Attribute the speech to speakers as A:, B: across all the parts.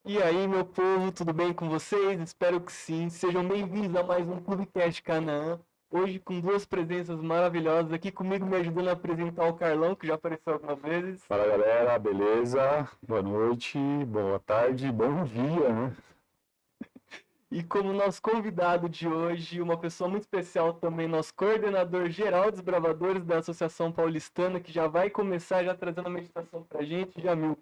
A: E aí, meu povo, tudo bem com vocês? Espero que sim. Sejam bem-vindos a mais um Clubecast Canaã. Hoje com duas presenças maravilhosas aqui comigo, me ajudando a apresentar o Carlão, que já apareceu algumas vezes.
B: Fala galera, beleza? Boa noite, boa tarde, bom dia, né?
A: E como nosso convidado de hoje, uma pessoa muito especial também, nosso coordenador geral dos bravadores da Associação Paulistana, que já vai começar já trazendo a meditação pra gente, Jamil.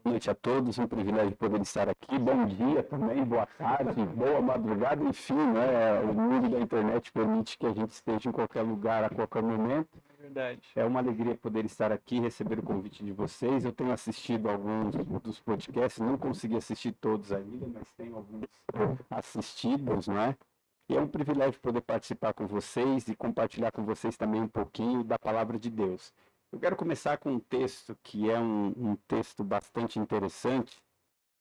B: Boa noite a todos, um privilégio poder estar aqui. Bom dia também, boa tarde, boa madrugada, enfim, né? O mundo da internet permite que a gente esteja em qualquer lugar, a qualquer momento.
A: É verdade.
B: É uma alegria poder estar aqui, receber o convite de vocês. Eu tenho assistido alguns dos podcasts, não consegui assistir todos ainda, mas tenho alguns assistidos, não é? E é um privilégio poder participar com vocês e compartilhar com vocês também um pouquinho da palavra de Deus. Eu quero começar com um texto que é um texto bastante interessante.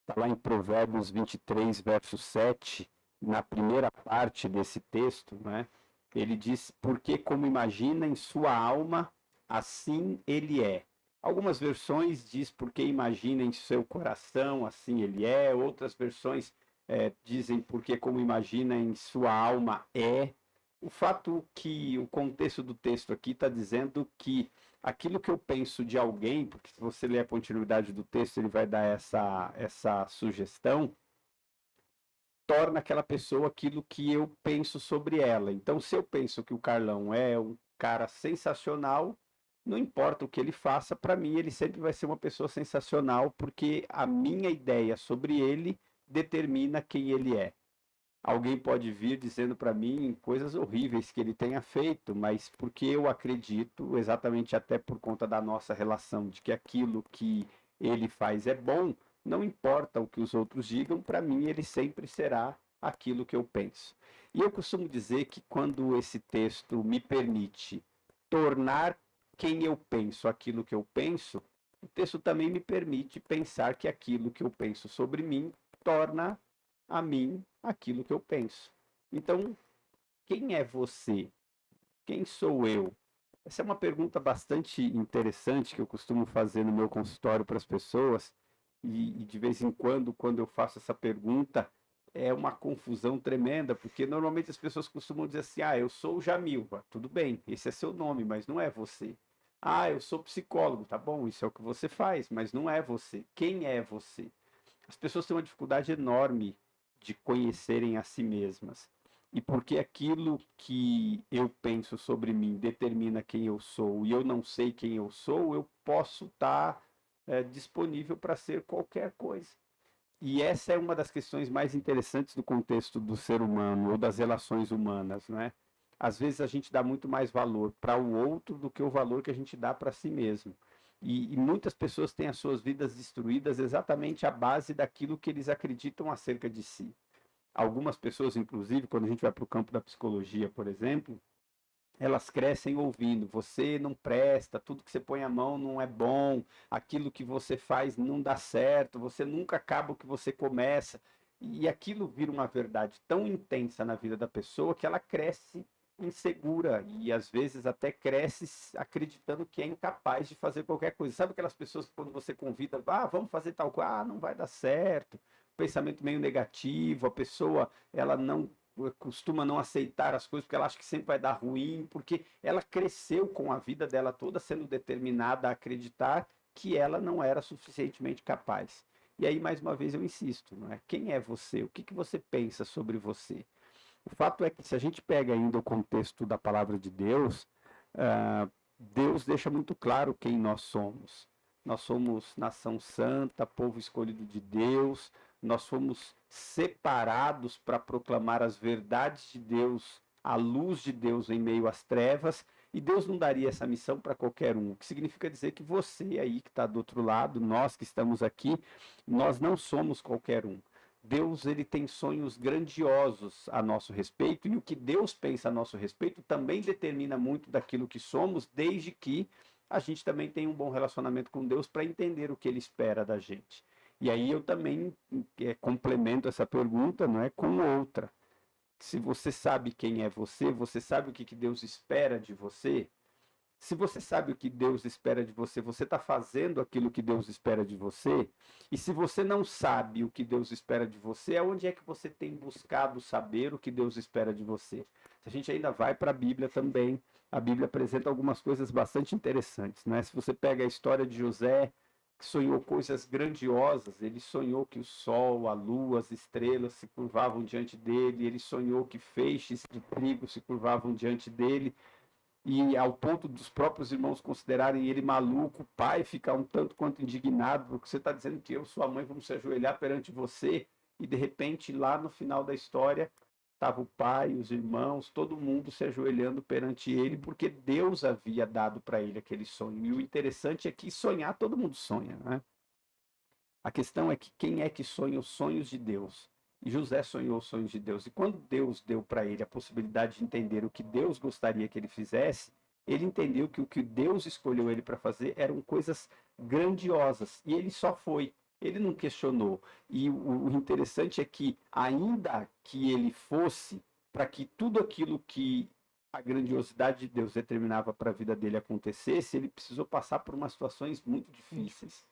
B: Está lá em Provérbios 23, verso 7, na primeira parte desse texto, né? Ele diz, porque como imagina em sua alma, assim ele é. Algumas versões diz, porque imagina em seu coração, assim ele é. Outras versões dizem, porque como imagina em sua alma é. O fato que o contexto do texto aqui está dizendo que aquilo que eu penso de alguém, porque se você ler a continuidade do texto, ele vai dar essa sugestão, torna aquela pessoa aquilo que eu penso sobre ela. Então, se eu penso que o Carlão é um cara sensacional, não importa o que ele faça, para mim ele sempre vai ser uma pessoa sensacional, porque a minha ideia sobre ele determina quem ele é. Alguém pode vir dizendo para mim coisas horríveis que ele tenha feito, mas porque eu acredito, exatamente até por conta da nossa relação, de que aquilo que ele faz é bom, não importa o que os outros digam, para mim ele sempre será aquilo que eu penso. E eu costumo dizer que quando esse texto me permite tornar quem eu penso aquilo que eu penso, o texto também me permite pensar que aquilo que eu penso sobre mim torna a mim aquilo que eu penso. Então, quem é você? Quem sou eu? Essa é uma pergunta bastante interessante que eu costumo fazer no meu consultório para as pessoas, e de vez em quando eu faço essa pergunta, é uma confusão tremenda, porque normalmente as pessoas costumam dizer assim: ah, eu sou o Jamilva, tudo bem, esse é seu nome, mas não é você. Ah, eu sou psicólogo, tá bom, isso é o que você faz, mas não é você. Quem é você? As pessoas têm uma dificuldade enorme de conhecerem a si mesmas. E porque aquilo que eu penso sobre mim determina quem eu sou e eu não sei quem eu sou, eu posso estar disponível para ser qualquer coisa. E essa é uma das questões mais interessantes do contexto do ser humano ou das relações humanas, não é? Às vezes a gente dá muito mais valor para o outro do que o valor que a gente dá para si mesmo. E muitas pessoas têm as suas vidas destruídas exatamente à base daquilo que eles acreditam acerca de si. Algumas pessoas, inclusive, quando a gente vai para o campo da psicologia, por exemplo, elas crescem ouvindo: você não presta, tudo que você põe a mão não é bom, aquilo que você faz não dá certo, você nunca acaba o que você começa. E aquilo vira uma verdade tão intensa na vida da pessoa que ela cresce insegura e às vezes até cresce acreditando que é incapaz de fazer qualquer coisa. Sabe aquelas pessoas que quando você convida, ah, vamos fazer tal coisa, ah, não vai dar certo. Pensamento meio negativo, a pessoa ela não costuma não aceitar as coisas porque ela acha que sempre vai dar ruim, porque ela cresceu com a vida dela toda sendo determinada a acreditar que ela não era suficientemente capaz. E aí, mais uma vez, eu insisto, não é? Quem é você? O que, que você pensa sobre você? O fato é que se a gente pega ainda o contexto da palavra de Deus, Deus deixa muito claro quem nós somos. Nós somos nação santa, povo escolhido de Deus, nós fomos separados para proclamar as verdades de Deus, a luz de Deus em meio às trevas, e Deus não daria essa missão para qualquer um, o que significa dizer que você aí que está do outro lado, nós que estamos aqui, nós não somos qualquer um. Deus ele tem sonhos grandiosos a nosso respeito, e o que Deus pensa a nosso respeito também determina muito daquilo que somos, desde que a gente também tenha um bom relacionamento com Deus para entender o que ele espera da gente. E aí eu também complemento essa pergunta, não é, com outra. Se você sabe quem é você, você sabe o que Deus espera de você, Se você sabe o que Deus espera de você, você está fazendo aquilo que Deus espera de você. E se você não sabe o que Deus espera de você, aonde é que você tem buscado saber o que Deus espera de você? A gente ainda vai para a Bíblia também. A Bíblia apresenta algumas coisas bastante interessantes, né? Se você pega a história de José, que sonhou coisas grandiosas, ele sonhou que o sol, a lua, as estrelas se curvavam diante dele, ele sonhou que feixes de trigo se curvavam diante dele, e ao ponto dos próprios irmãos considerarem ele maluco, o pai ficar um tanto quanto indignado, porque você está dizendo que eu e sua mãe vamos se ajoelhar perante você, e de repente lá no final da história estava o pai, os irmãos, todo mundo se ajoelhando perante ele, porque Deus havia dado para ele aquele sonho. E o interessante é que sonhar, todo mundo sonha, né? A questão é que quem é que sonha os sonhos de Deus? E José sonhou os sonhos de Deus. E quando Deus deu para ele a possibilidade de entender o que Deus gostaria que ele fizesse, ele entendeu que o que Deus escolheu ele para fazer eram coisas grandiosas. E ele só foi. Ele não questionou. E o interessante é que, ainda que ele fosse, para que tudo aquilo que a grandiosidade de Deus determinava para a vida dele acontecesse, ele precisou passar por umas situações muito difíceis.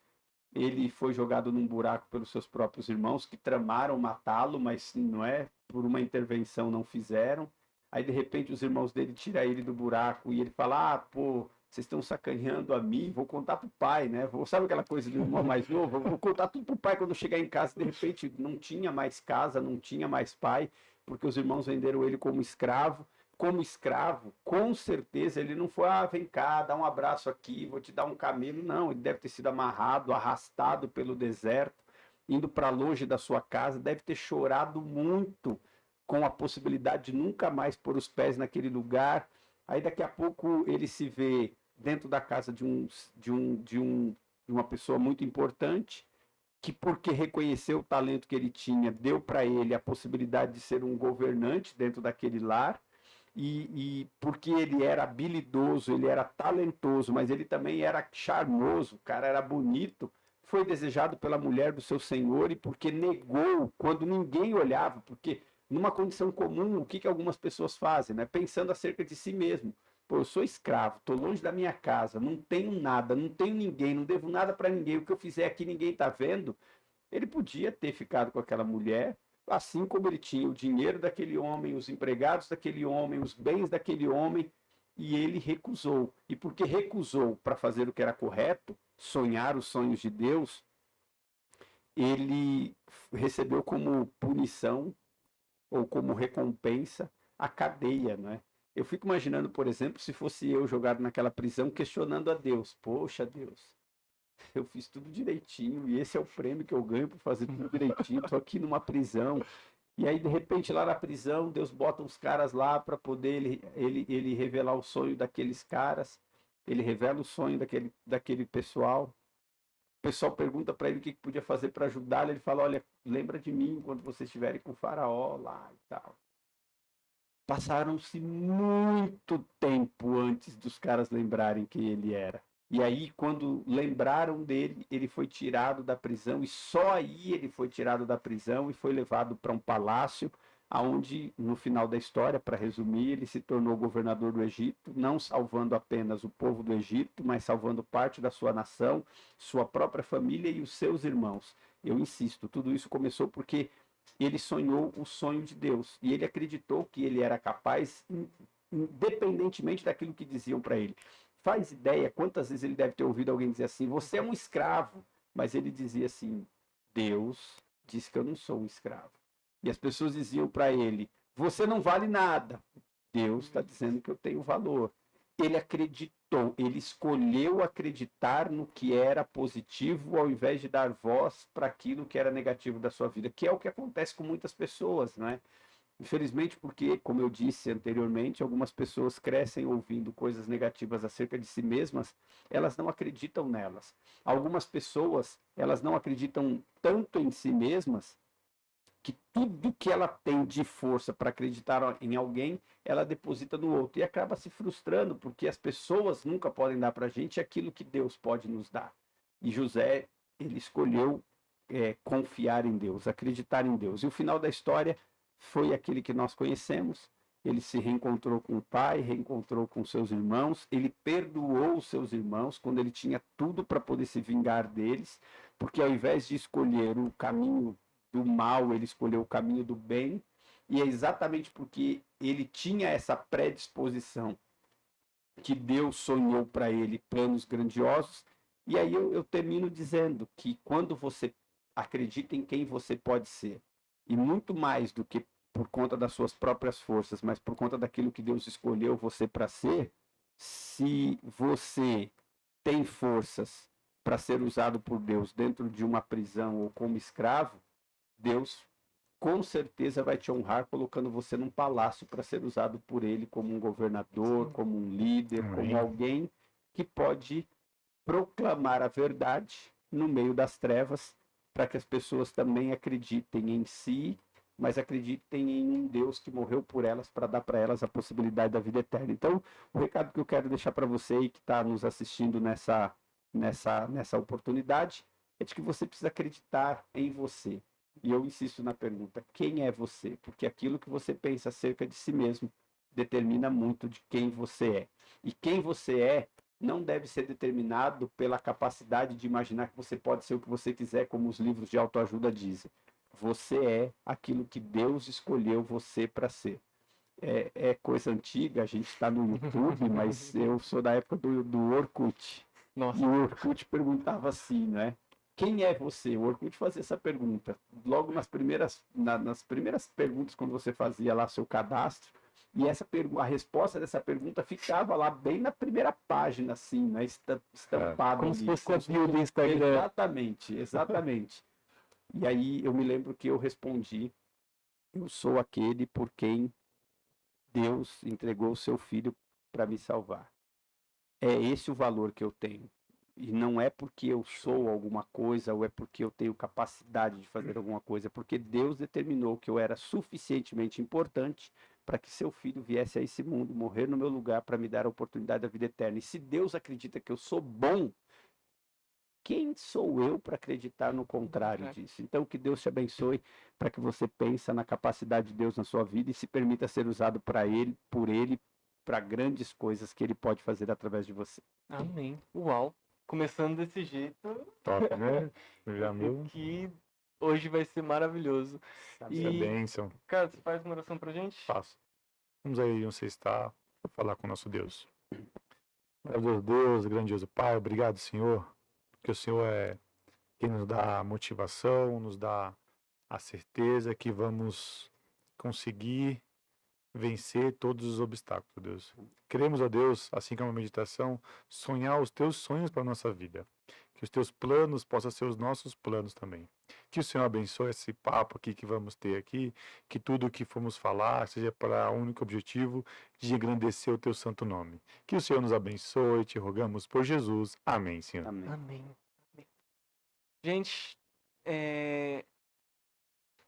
B: Ele foi jogado num buraco pelos seus próprios irmãos, que tramaram matá-lo, mas não é, por uma intervenção não fizeram. Aí, de repente, os irmãos dele tiram ele do buraco e ele fala, pô, vocês estão sacaneando a mim, vou contar pro pai, né? Sabe aquela coisa do irmão mais novo? Vou contar tudo pro pai quando chegar em casa. De repente, não tinha mais casa, não tinha mais pai, porque os irmãos venderam ele como escravo. Como escravo, com certeza ele não foi, vem cá, dá um abraço aqui, vou te dar um camelo. Não, ele deve ter sido amarrado, arrastado pelo deserto, indo para longe da sua casa, deve ter chorado muito com a possibilidade de nunca mais pôr os pés naquele lugar. Aí daqui a pouco ele se vê dentro da casa de uma pessoa muito importante, que porque reconheceu o talento que ele tinha, deu para ele a possibilidade de ser um governante dentro daquele lar. E porque ele era habilidoso, ele era talentoso, mas ele também era charmoso, o cara era bonito, foi desejado pela mulher do seu senhor, e porque negou quando ninguém olhava, porque numa condição comum, o que algumas pessoas fazem, né? Pensando acerca de si mesmo. Pô, eu sou escravo, estou longe da minha casa, não tenho nada, não tenho ninguém, não devo nada para ninguém, o que eu fizer aqui ninguém está vendo. Ele podia ter ficado com aquela mulher, assim como ele tinha o dinheiro daquele homem, os empregados daquele homem, os bens daquele homem, e ele recusou. E porque recusou para fazer o que era correto, sonhar os sonhos de Deus, ele recebeu como punição ou como recompensa a cadeia, não é? Eu fico imaginando, por exemplo, se fosse eu jogado naquela prisão questionando a Deus. Poxa, Deus, eu fiz tudo direitinho e esse é o prêmio que eu ganho por fazer tudo direitinho. Estou aqui numa prisão. E aí, de repente, lá na prisão, Deus bota uns caras lá para poder ele revelar o sonho daqueles caras. Ele revela o sonho daquele pessoal. O pessoal pergunta para ele o que podia fazer para ajudá-lo. Ele fala, olha, lembra de mim quando vocês estiverem com o faraó lá e tal. Passaram-se muito tempo antes dos caras lembrarem quem ele era. E aí, quando lembraram dele, ele foi tirado da prisão, e só aí ele foi tirado da prisão e foi levado para um palácio, onde, no final da história, para resumir, ele se tornou governador do Egito, não salvando apenas o povo do Egito, mas salvando parte da sua nação, sua própria família e os seus irmãos. Eu insisto, tudo isso começou porque ele sonhou o sonho de Deus, e ele acreditou que ele era capaz, independentemente daquilo que diziam para ele. Faz ideia quantas vezes ele deve ter ouvido alguém dizer assim, você é um escravo, mas ele dizia assim, Deus disse que eu não sou um escravo. E as pessoas diziam para ele, você não vale nada, Deus está dizendo que eu tenho valor. Ele acreditou, ele escolheu acreditar no que era positivo ao invés de dar voz para aquilo que era negativo da sua vida, que é o que acontece com muitas pessoas, não é? Infelizmente, porque, como eu disse anteriormente, algumas pessoas crescem ouvindo coisas negativas acerca de si mesmas, elas não acreditam nelas. Algumas pessoas, elas não acreditam tanto em si mesmas, que tudo que ela tem de força para acreditar em alguém, ela deposita no outro. E acaba se frustrando, porque as pessoas nunca podem dar para a gente aquilo que Deus pode nos dar. E José, ele escolheu confiar em Deus, acreditar em Deus. E o final da história foi aquele que nós conhecemos. ele se reencontrou com o pai, reencontrou com seus irmãos, ele perdoou os seus irmãos quando ele tinha tudo para poder se vingar deles, porque ao invés de escolher o caminho do mal, ele escolheu o caminho do bem, e é exatamente porque ele tinha essa predisposição que Deus sonhou para ele planos grandiosos. E aí eu termino dizendo que quando você acredita em quem você pode ser, e muito mais do que por conta das suas próprias forças, mas por conta daquilo que Deus escolheu você para ser, se você tem forças para ser usado por Deus dentro de uma prisão ou como escravo, Deus com certeza vai te honrar colocando você num palácio para ser usado por ele como um governador, como um líder, como alguém que pode proclamar a verdade no meio das trevas, para que as pessoas também acreditem em si, mas acreditem em um Deus que morreu por elas para dar para elas a possibilidade da vida eterna. Então, o recado que eu quero deixar para você e que está nos assistindo nessa oportunidade é de que você precisa acreditar em você. E eu insisto na pergunta, quem é você? Porque aquilo que você pensa acerca de si mesmo determina muito de quem você é. E quem você é não deve ser determinado pela capacidade de imaginar que você pode ser o que você quiser, como os livros de autoajuda dizem. Você é aquilo que Deus escolheu você para ser. É coisa antiga, a gente está no YouTube, mas eu sou da época do Orkut.
A: Nossa.
B: E o Orkut perguntava assim, né? Quem é você? O Orkut fazia essa pergunta. Logo nas primeiras perguntas, quando você fazia lá seu cadastro, e a resposta dessa pergunta ficava lá bem na primeira página, assim, né? Estampado
A: como
B: ali.
A: se fosse a bio do Instagram.
B: Exatamente, exatamente. E aí eu me lembro que eu respondi, eu sou aquele por quem Deus entregou o seu filho para me salvar. É esse o valor que eu tenho. E não é porque eu sou alguma coisa ou é porque eu tenho capacidade de fazer alguma coisa, é porque Deus determinou que eu era suficientemente importante para que seu filho viesse a esse mundo, morrer no meu lugar para me dar a oportunidade da vida eterna. E se Deus acredita que eu sou bom, quem sou eu para acreditar no contrário disso? Então, que Deus te abençoe para que você pense na capacidade de Deus na sua vida e se permita ser usado por Ele, para grandes coisas que Ele pode fazer através de você.
A: Amém. Uau. Começando desse jeito.
C: Top, né? Já meu.
A: Que hoje vai ser maravilhoso.
C: Isso é bênção.
A: Cara, você faz uma oração pra gente?
C: Faço. Vamos aí onde você está para falar com o nosso Deus. Maravilhoso Deus, grandioso Pai, obrigado, Senhor, porque o Senhor é quem nos dá a motivação, nos dá a certeza que vamos conseguir vencer todos os obstáculos, Deus. Queremos, ó Deus, assim como a meditação, sonhar os teus sonhos para a nossa vida. Que os teus planos possam ser os nossos planos também. Que o Senhor abençoe esse papo aqui que vamos ter aqui, que tudo o que formos falar seja para o único objetivo de engrandecer o teu santo nome. Que o Senhor nos abençoe, te rogamos por Jesus. Amém, Senhor.
B: Amém.
A: Amém. Gente,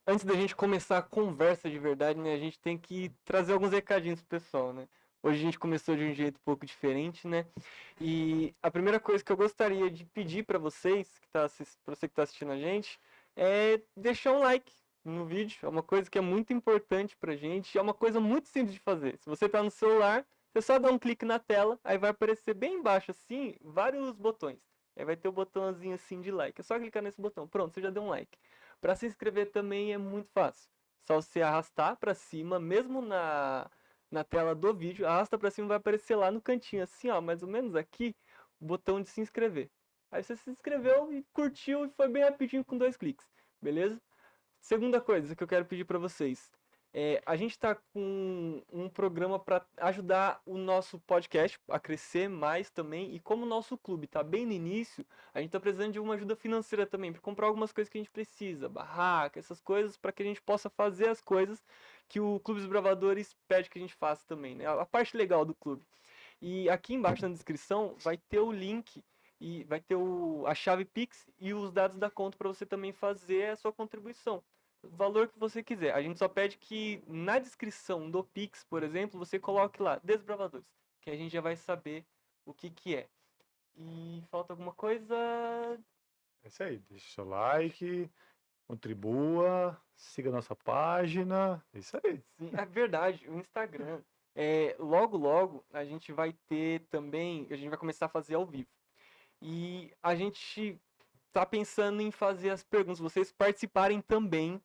A: antes da gente começar a conversa de verdade, né, a gente tem que trazer alguns recadinhos pro pessoal, né? Hoje a gente começou de um jeito um pouco diferente, né? E a primeira coisa que eu gostaria de pedir para vocês, para você que está assistindo a gente, é deixar um like no vídeo. É uma coisa que é muito importante pra gente, é uma coisa muito simples de fazer. Se você está no celular, você só dá um clique na tela, aí vai aparecer bem embaixo assim, vários botões. Aí vai ter o botãozinho assim de like. É só clicar nesse botão. Pronto, você já deu um like. Para se inscrever também é muito fácil. Só você arrastar para cima, mesmo na tela do vídeo, arrasta para cima, vai aparecer lá no cantinho, assim, ó, mais ou menos aqui, o botão de se inscrever. Aí você se inscreveu e curtiu e foi bem rapidinho com 2 cliques, beleza? Segunda coisa que eu quero pedir para vocês. A gente está com um programa para ajudar o nosso podcast a crescer mais também. E como o nosso clube está bem no início, a gente está precisando de uma ajuda financeira também para comprar algumas coisas que a gente precisa, barraca, essas coisas, para que a gente possa fazer as coisas que o Clube dos Bravadores pede que a gente faça também, né? A parte legal do clube. E aqui embaixo na descrição vai ter o link e vai ter a chave Pix e os dados da conta para você também fazer a sua contribuição. O valor que você quiser. A gente só pede que na descrição do Pix, por exemplo, você coloque lá Desbravadores, que a gente já vai saber o que é. E falta alguma coisa?
C: É isso aí. Deixa o seu like. contribua, siga a nossa página. É isso aí.
A: Sim, é verdade, o Instagram. Logo, logo, a gente vai ter também, a gente vai começar a fazer ao vivo. E a gente tá pensando em fazer as perguntas, vocês participarem também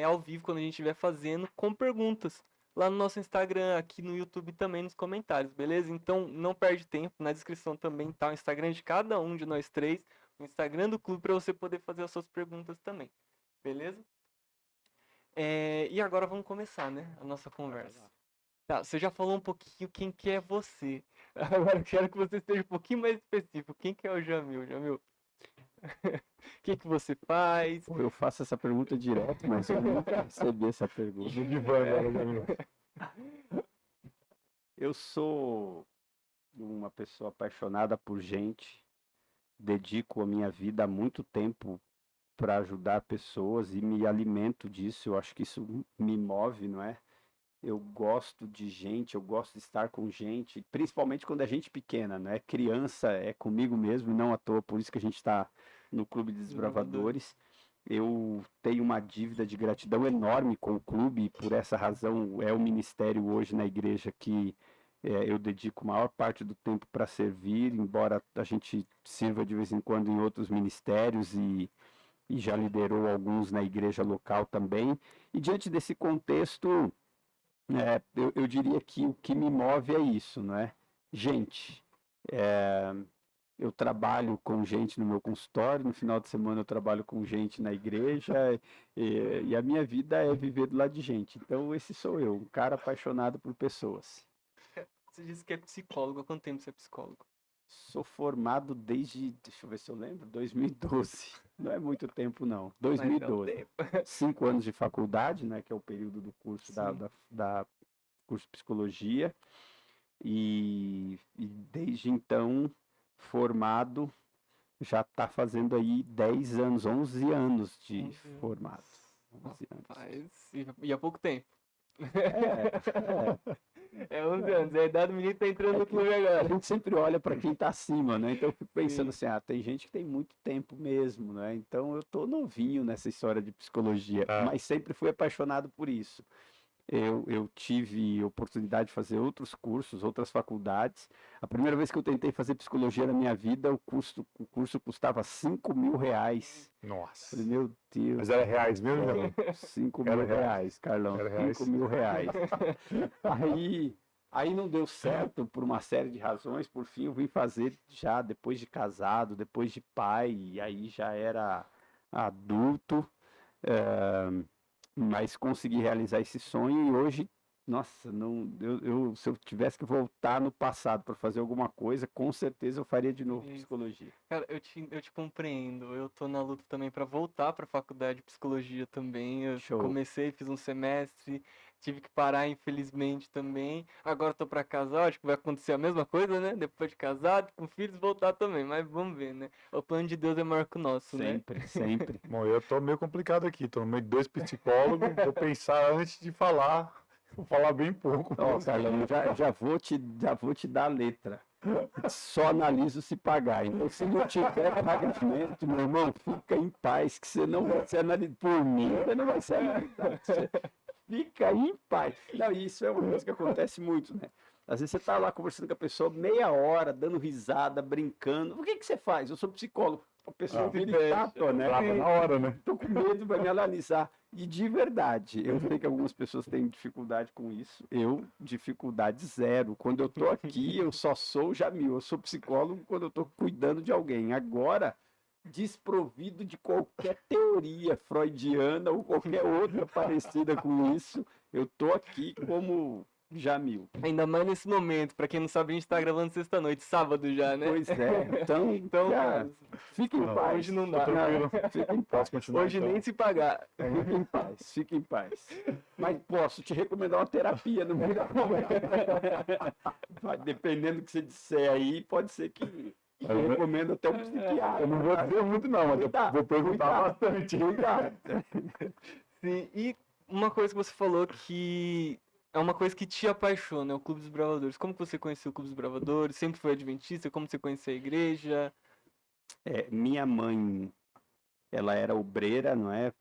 A: ao vivo quando a gente estiver fazendo com perguntas lá no nosso Instagram, aqui no YouTube também nos comentários, beleza? Então não perde tempo, na descrição também tá o Instagram de cada um de nós três, o Instagram do clube para você poder fazer as suas perguntas também, beleza? E agora vamos começar, né, a nossa conversa. Tá, você já falou um pouquinho quem que é você. Agora eu quero que você seja um pouquinho mais específico. Quem que é o Jamil? Jamil, o que que você faz?
B: Pô, eu faço essa pergunta direto, mas eu nunca recebi essa pergunta. Eu sou uma pessoa apaixonada por gente, dedico a minha vida há muito tempo para ajudar pessoas e me alimento disso. Eu acho que isso me move, não é? Eu gosto de gente, eu gosto de estar com gente, principalmente quando é gente pequena, né? Criança é comigo mesmo, e não à toa, por isso que a gente está no Clube de Desbravadores. Eu tenho uma dívida de gratidão enorme com o clube, e por essa razão é o ministério hoje na igreja que eu dedico a maior parte do tempo para servir, embora a gente sirva de vez em quando em outros ministérios e já liderou alguns na igreja local também. E diante desse contexto, eu diria que o que me move é isso, não é? Gente. Eu trabalho com gente no meu consultório, no final de semana eu trabalho com gente na igreja, e a minha vida é viver do lado de gente. Então, esse sou eu, um cara apaixonado por pessoas.
A: Você disse que é psicólogo. Há quanto tempo você é psicólogo?
B: Sou formado desde, deixa eu ver se eu lembro, 2012. Não é muito tempo, não. 2012. 5 anos de faculdade, né, que é o período do curso da curso de psicologia. E desde então, formado, já está fazendo aí 10 anos, 11 anos de formado. 11 anos.
A: Rapaz, e há pouco tempo.
B: É,
A: 11 anos, a idade do menino tá entrando no clube
B: a
A: agora.
B: gente sempre olha para quem está acima, né? Então eu fico pensando assim, tem gente que tem muito tempo mesmo, né? Então eu tô novinho nessa história de psicologia, mas sempre fui apaixonado por isso. Eu tive oportunidade de fazer outros cursos, outras faculdades. A primeira vez que eu tentei fazer psicologia na minha vida, o curso custava R$5.000.
C: Nossa.
B: Falei, meu Deus.
C: Mas era reais mesmo, Carlão?
B: R$5.000, Carlão. R$5.000. Aí não deu certo por uma série de razões. Por fim, eu vim fazer já depois de casado, depois de pai, e aí já era adulto. Mas consegui realizar esse sonho e hoje, nossa, se eu tivesse que voltar no passado para fazer alguma coisa, com certeza eu faria de novo psicologia.
A: Cara, eu te compreendo. Eu tô na luta também para voltar para a faculdade de psicologia também. Eu comecei, fiz um semestre, tive que parar, infelizmente, também. Agora tô para casar, acho que vai acontecer a mesma coisa, né? Depois de casado, com filhos, voltar também. Mas vamos ver, né? O plano de Deus é maior que o nosso,
B: sempre,
A: né?
B: Sempre.
C: Bom, eu tô meio complicado aqui. Tô no meio de 2 psicólogos. Vou pensar antes de falar. Vou falar bem pouco.
B: Carlão, já vou te dar a letra. Só analiso se pagar. Então, se não tiver pagamento, meu irmão, fica em paz, que você não vai ser analisado por mim, você não vai ser analisado. Fica em paz. Não, isso é uma coisa que acontece muito, né? Às vezes você tá lá conversando com a pessoa meia hora, dando risada, brincando. O que você faz? Eu sou psicólogo. A pessoa vira estátua, né?
C: Na hora, né?
B: Tô com medo, vai me analisar. E de verdade, eu sei que algumas pessoas têm dificuldade com isso. Eu, dificuldade zero. Quando eu tô aqui, eu só sou o Jamil. Eu sou psicólogo quando eu tô cuidando de alguém. Agora, desprovido de qualquer teoria freudiana ou qualquer outra parecida com isso, eu tô aqui como Jamil.
A: Ainda mais nesse momento, pra quem não sabe, a gente tá gravando sexta-noite, sábado já, né?
B: Pois é, então cara, fique em paz.
A: Hoje não dá.
B: Fique em paz.
A: Hoje
C: então.
A: nem se pagar.
B: Fique em paz. Mas posso te recomendar uma terapia no meio da conversa. Dependendo do que você disser aí, pode ser que eu recomendo até um psiquiatra.
C: Eu não vou dizer muito não, mas eu vou perguntar bastante.
A: Sim, e uma coisa que você falou que é uma coisa que te apaixona, é o Clube dos Bravadores. Como que você conheceu o Clube dos Bravadores? Sempre foi adventista? Como você conheceu a igreja?
B: Minha mãe, ela era obreira, não é?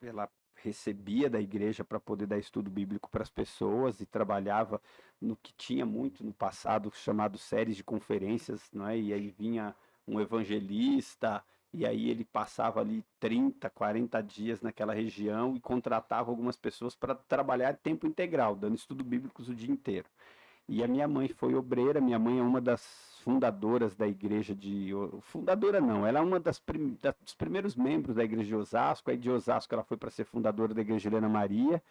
B: ela recebia da igreja para poder dar estudo bíblico para as pessoas e trabalhava no que tinha muito no passado chamado séries de conferências, não é? E aí vinha um evangelista e aí ele passava ali 30, 40 dias naquela região e contratava algumas pessoas para trabalhar em tempo integral, dando estudo bíblicos o dia inteiro. E a minha mãe foi obreira, minha mãe é uma das fundadoras da igreja fundadora não, ela é uma dos primeiros membros da igreja de Osasco, aí de Osasco ela foi para ser fundadora da igreja Helena Maria,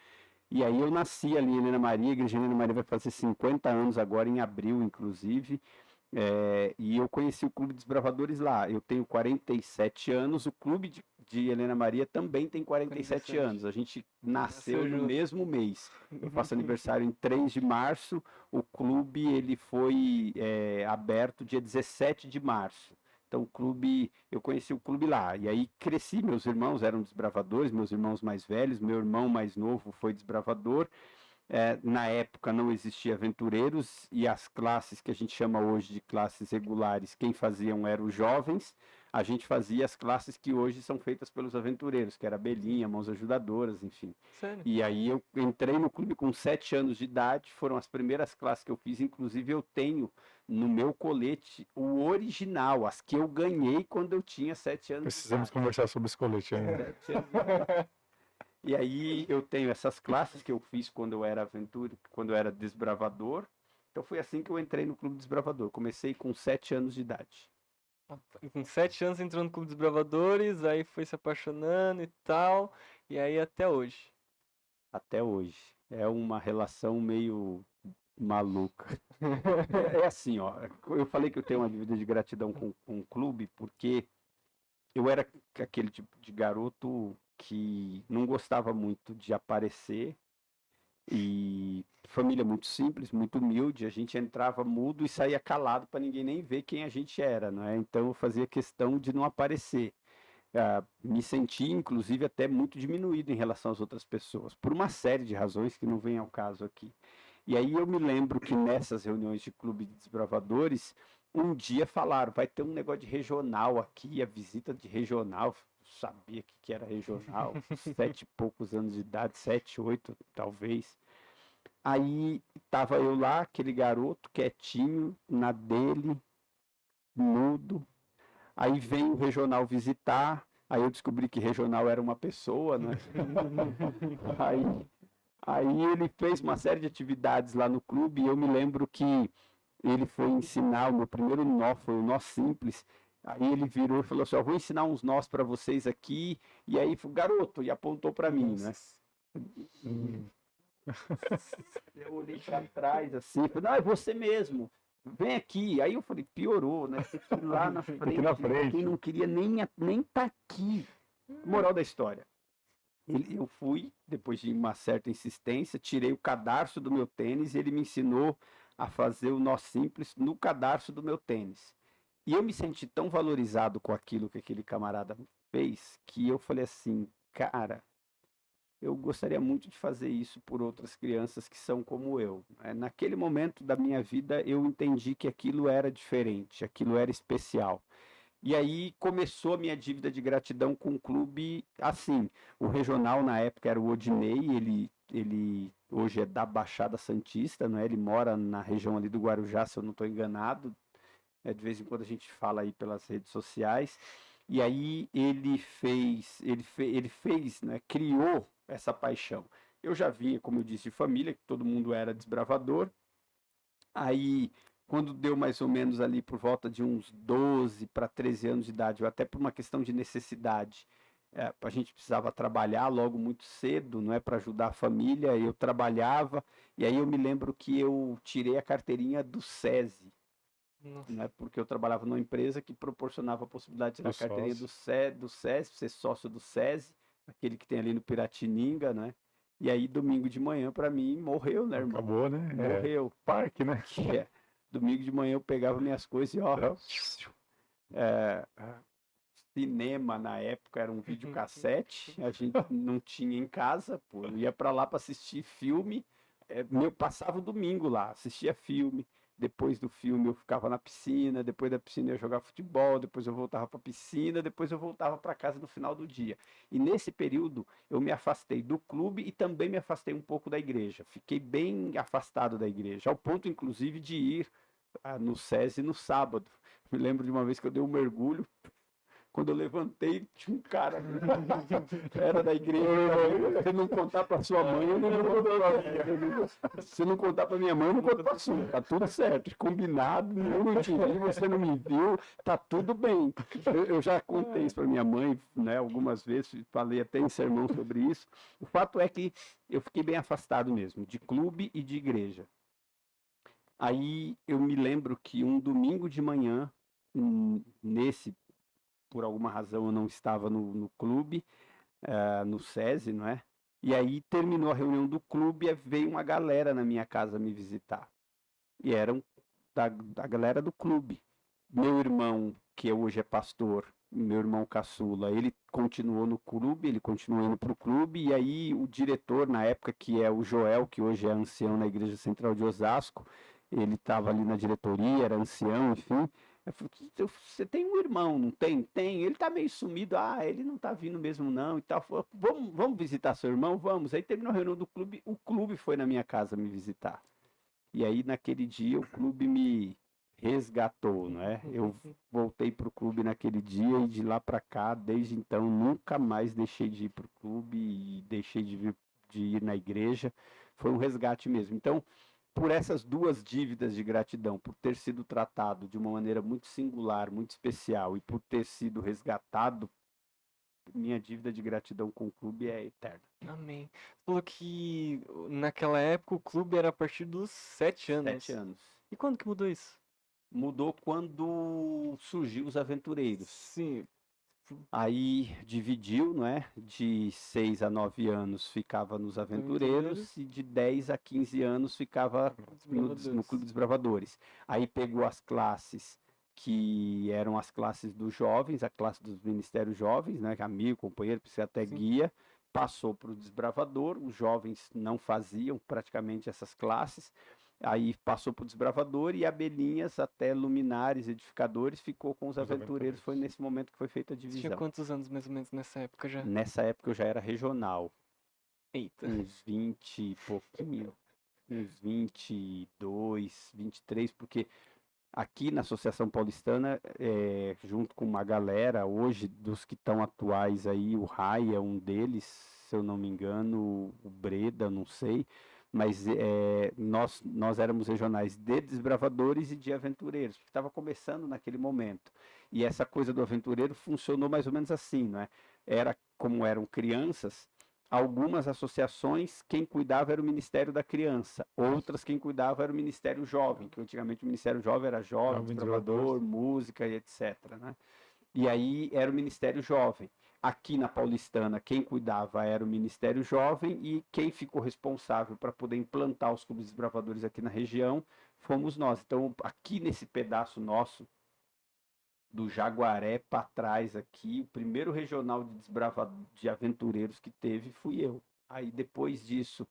B: e aí eu nasci ali em Helena Maria, a igreja Helena Maria vai fazer 50 anos agora, em abril, inclusive, e eu conheci o Clube dos Bravadores lá. Eu tenho 47 anos, o Clube de Helena Maria também tem 47 anos. A gente nasceu no mesmo mês. Eu faço aniversário em 3 de março. O clube ele foi aberto dia 17 de março. Então, o clube, eu conheci o clube lá. E aí cresci, meus irmãos eram desbravadores, meus irmãos mais velhos, meu irmão mais novo foi desbravador. Na época não existia aventureiros e as classes que a gente chama hoje de classes regulares, quem faziam eram os jovens, a gente fazia as classes que hoje são feitas pelos aventureiros, que era Belinha, Mãos Ajudadoras, enfim.
A: Sério?
B: E aí eu entrei no clube com 7 anos de idade, foram as primeiras classes que eu fiz, inclusive eu tenho no meu colete o original, as que eu ganhei quando eu tinha 7 anos
C: Precisamos
B: de idade.
C: conversar sobre esse colete ainda.
B: 7 anos de idade. E aí eu tenho essas classes que eu fiz quando eu era quando eu era desbravador. Então foi assim que eu entrei no Clube Desbravador. Comecei com 7 anos de idade.
A: Com 7 anos entrou no Clube dos Bravadores, aí foi se apaixonando e tal, e aí até hoje.
B: Até hoje. É uma relação meio maluca. É assim, ó. Eu falei que eu tenho uma dívida de gratidão com o clube, porque eu era aquele tipo de garoto que não gostava muito de aparecer e família muito simples, muito humilde, a gente entrava mudo e saía calado para ninguém nem ver quem a gente era, não é? Então eu fazia questão de não aparecer. Me senti, inclusive, até muito diminuído em relação às outras pessoas, por uma série de razões que não vem ao caso aqui. E aí eu me lembro que nessas reuniões de clube de desbravadores, um dia falaram, vai ter um negócio de regional aqui, a visita de regional, eu sabia que era regional, 7 e poucos anos de idade, 7, 8 talvez. Aí tava eu lá, aquele garoto quietinho, na dele, mudo. Aí vem o regional visitar, aí eu descobri que regional era uma pessoa, né? Aí, aí ele fez uma série de atividades lá no clube e eu me lembro que ele foi ensinar, o meu primeiro nó foi o nó simples. Aí ele virou e falou assim, ó, vou ensinar uns nós para vocês aqui. E aí, garoto, e apontou para mim, né? Eu olhei para trás assim, falei, não, é você mesmo. Vem aqui. Aí eu falei, piorou, né? Lá na frente,
C: Aqui na frente.
B: quem não queria nem tá aqui. Moral da história. Eu fui, depois de uma certa insistência, tirei o cadarço do meu tênis e ele me ensinou a fazer o nó simples no cadarço do meu tênis. E eu me senti tão valorizado com aquilo que aquele camarada fez, que eu falei assim, cara, eu gostaria muito de fazer isso por outras crianças que são como eu. Naquele momento da minha vida, eu entendi que aquilo era diferente, aquilo era especial. E aí começou a minha dívida de gratidão com o clube, assim, o regional na época era o Odinei, ele hoje é da Baixada Santista, não é? Ele mora na região ali do Guarujá, se eu não estou enganado, de vez em quando a gente fala aí pelas redes sociais, e aí ele fez, né, criou essa paixão. Eu já vinha, como eu disse, de família, que todo mundo era desbravador, aí quando deu mais ou menos ali por volta de uns 12 para 13 anos de idade, ou até por uma questão de necessidade, a gente precisava trabalhar logo muito cedo, não é, para ajudar a família, eu trabalhava, e aí eu me lembro que eu tirei a carteirinha do SESI, né, porque eu trabalhava numa empresa que proporcionava a possibilidade de tirar a carteirinha do SESI, ser sócio do SESI, aquele que tem ali no Piratininga, né? E aí domingo de manhã para mim morreu, né, irmão?
C: Acabou, né?
B: Morreu.
C: Parque, né?
B: Domingo de manhã eu pegava minhas coisas e ó, cinema na época era um videocassete, a gente não tinha em casa, pô, eu ia para lá para assistir filme, passava o domingo lá, assistia filme, depois do filme eu ficava na piscina, depois da piscina eu ia jogar futebol, depois eu voltava para a piscina, depois eu voltava para casa no final do dia. E nesse período eu me afastei do clube e também me afastei um pouco da igreja. Fiquei bem afastado da igreja, ao ponto inclusive de ir no SESI no sábado. Me lembro de uma vez que eu dei um mergulho. Quando eu levantei, tinha um cara, era da igreja. Se não contar para sua mãe, eu não vou contar. Se não contar para minha mãe, eu não conto para sua. Tá tudo certo, combinado. Eu não te vi, você não me viu, tá tudo bem. Eu já contei isso para minha mãe, né, algumas vezes, falei até em sermão sobre isso. O fato é que eu fiquei bem afastado mesmo, de clube e de igreja. Aí eu me lembro que um domingo de manhã, por alguma razão eu não estava no clube, no SESI, não é? E aí terminou a reunião do clube e veio uma galera na minha casa me visitar. E eram da galera do clube. Meu irmão, que hoje é pastor, meu irmão caçula, ele continuou no clube, ele continuou indo para o clube, e aí o diretor, na época, que é o Joel, que hoje é ancião na Igreja Central de Osasco, ele estava ali na diretoria, era ancião, enfim. Eu falei, você tem um irmão, não tem? Tem. Ele tá meio sumido. Ele não tá vindo mesmo não e tal. Falei, vamos visitar seu irmão? Vamos. Aí terminou a reunião do clube, o clube foi na minha casa me visitar. E aí naquele dia o clube me resgatou, não é? Eu voltei pro clube naquele dia e de lá para cá, desde então, nunca mais deixei de ir pro clube e deixei de ir na igreja. Foi um resgate mesmo. Então, por essas duas dívidas de gratidão, por ter sido tratado de uma maneira muito singular, muito especial, e por ter sido resgatado, minha dívida de gratidão com o clube é eterna.
A: Amém. Você falou que naquela época o clube era a partir dos 7 anos.
B: 7 anos.
A: E quando que mudou isso?
B: Mudou quando surgiu os aventureiros.
A: Sim.
B: Aí dividiu, não é? De 6 a 9 anos ficava nos aventureiros e de 10 a 15 anos ficava no Clube dos Bravadores. Aí pegou as classes que eram as classes dos jovens, a classe dos ministérios jovens, né? Amigo, companheiro, precisa até guia, passou para o desbravador, os jovens não faziam praticamente essas classes. Aí passou para o desbravador e abelhinhas até luminares, edificadores, ficou com os aventureiros. Foi nesse momento que foi feita a divisão.
A: Você tinha quantos anos mais ou menos nessa época já?
B: Nessa época eu já era regional.
A: Eita.
B: Uns 20 e pouquinho. Uns 22, 23, porque aqui na Associação Paulistana, junto com uma galera, hoje, dos que estão atuais aí, o Rai é um deles, se eu não me engano, o Breda, não sei, mas nós éramos regionais de desbravadores e de aventureiros, porque estava começando naquele momento. E essa coisa do aventureiro funcionou mais ou menos assim, não é? Como eram crianças, algumas associações, quem cuidava era o Ministério da Criança, outras quem cuidava era o Ministério Jovem, que antigamente o Ministério Jovem era jovem, desbravador, música e etc, né? E aí era o Ministério Jovem. Aqui na Paulistana, quem cuidava era o Ministério Jovem e quem ficou responsável para poder implantar os clubes desbravadores aqui na região fomos nós. Então, aqui nesse pedaço nosso, do Jaguaré para trás aqui, o primeiro regional de aventureiros que teve fui eu. Aí depois disso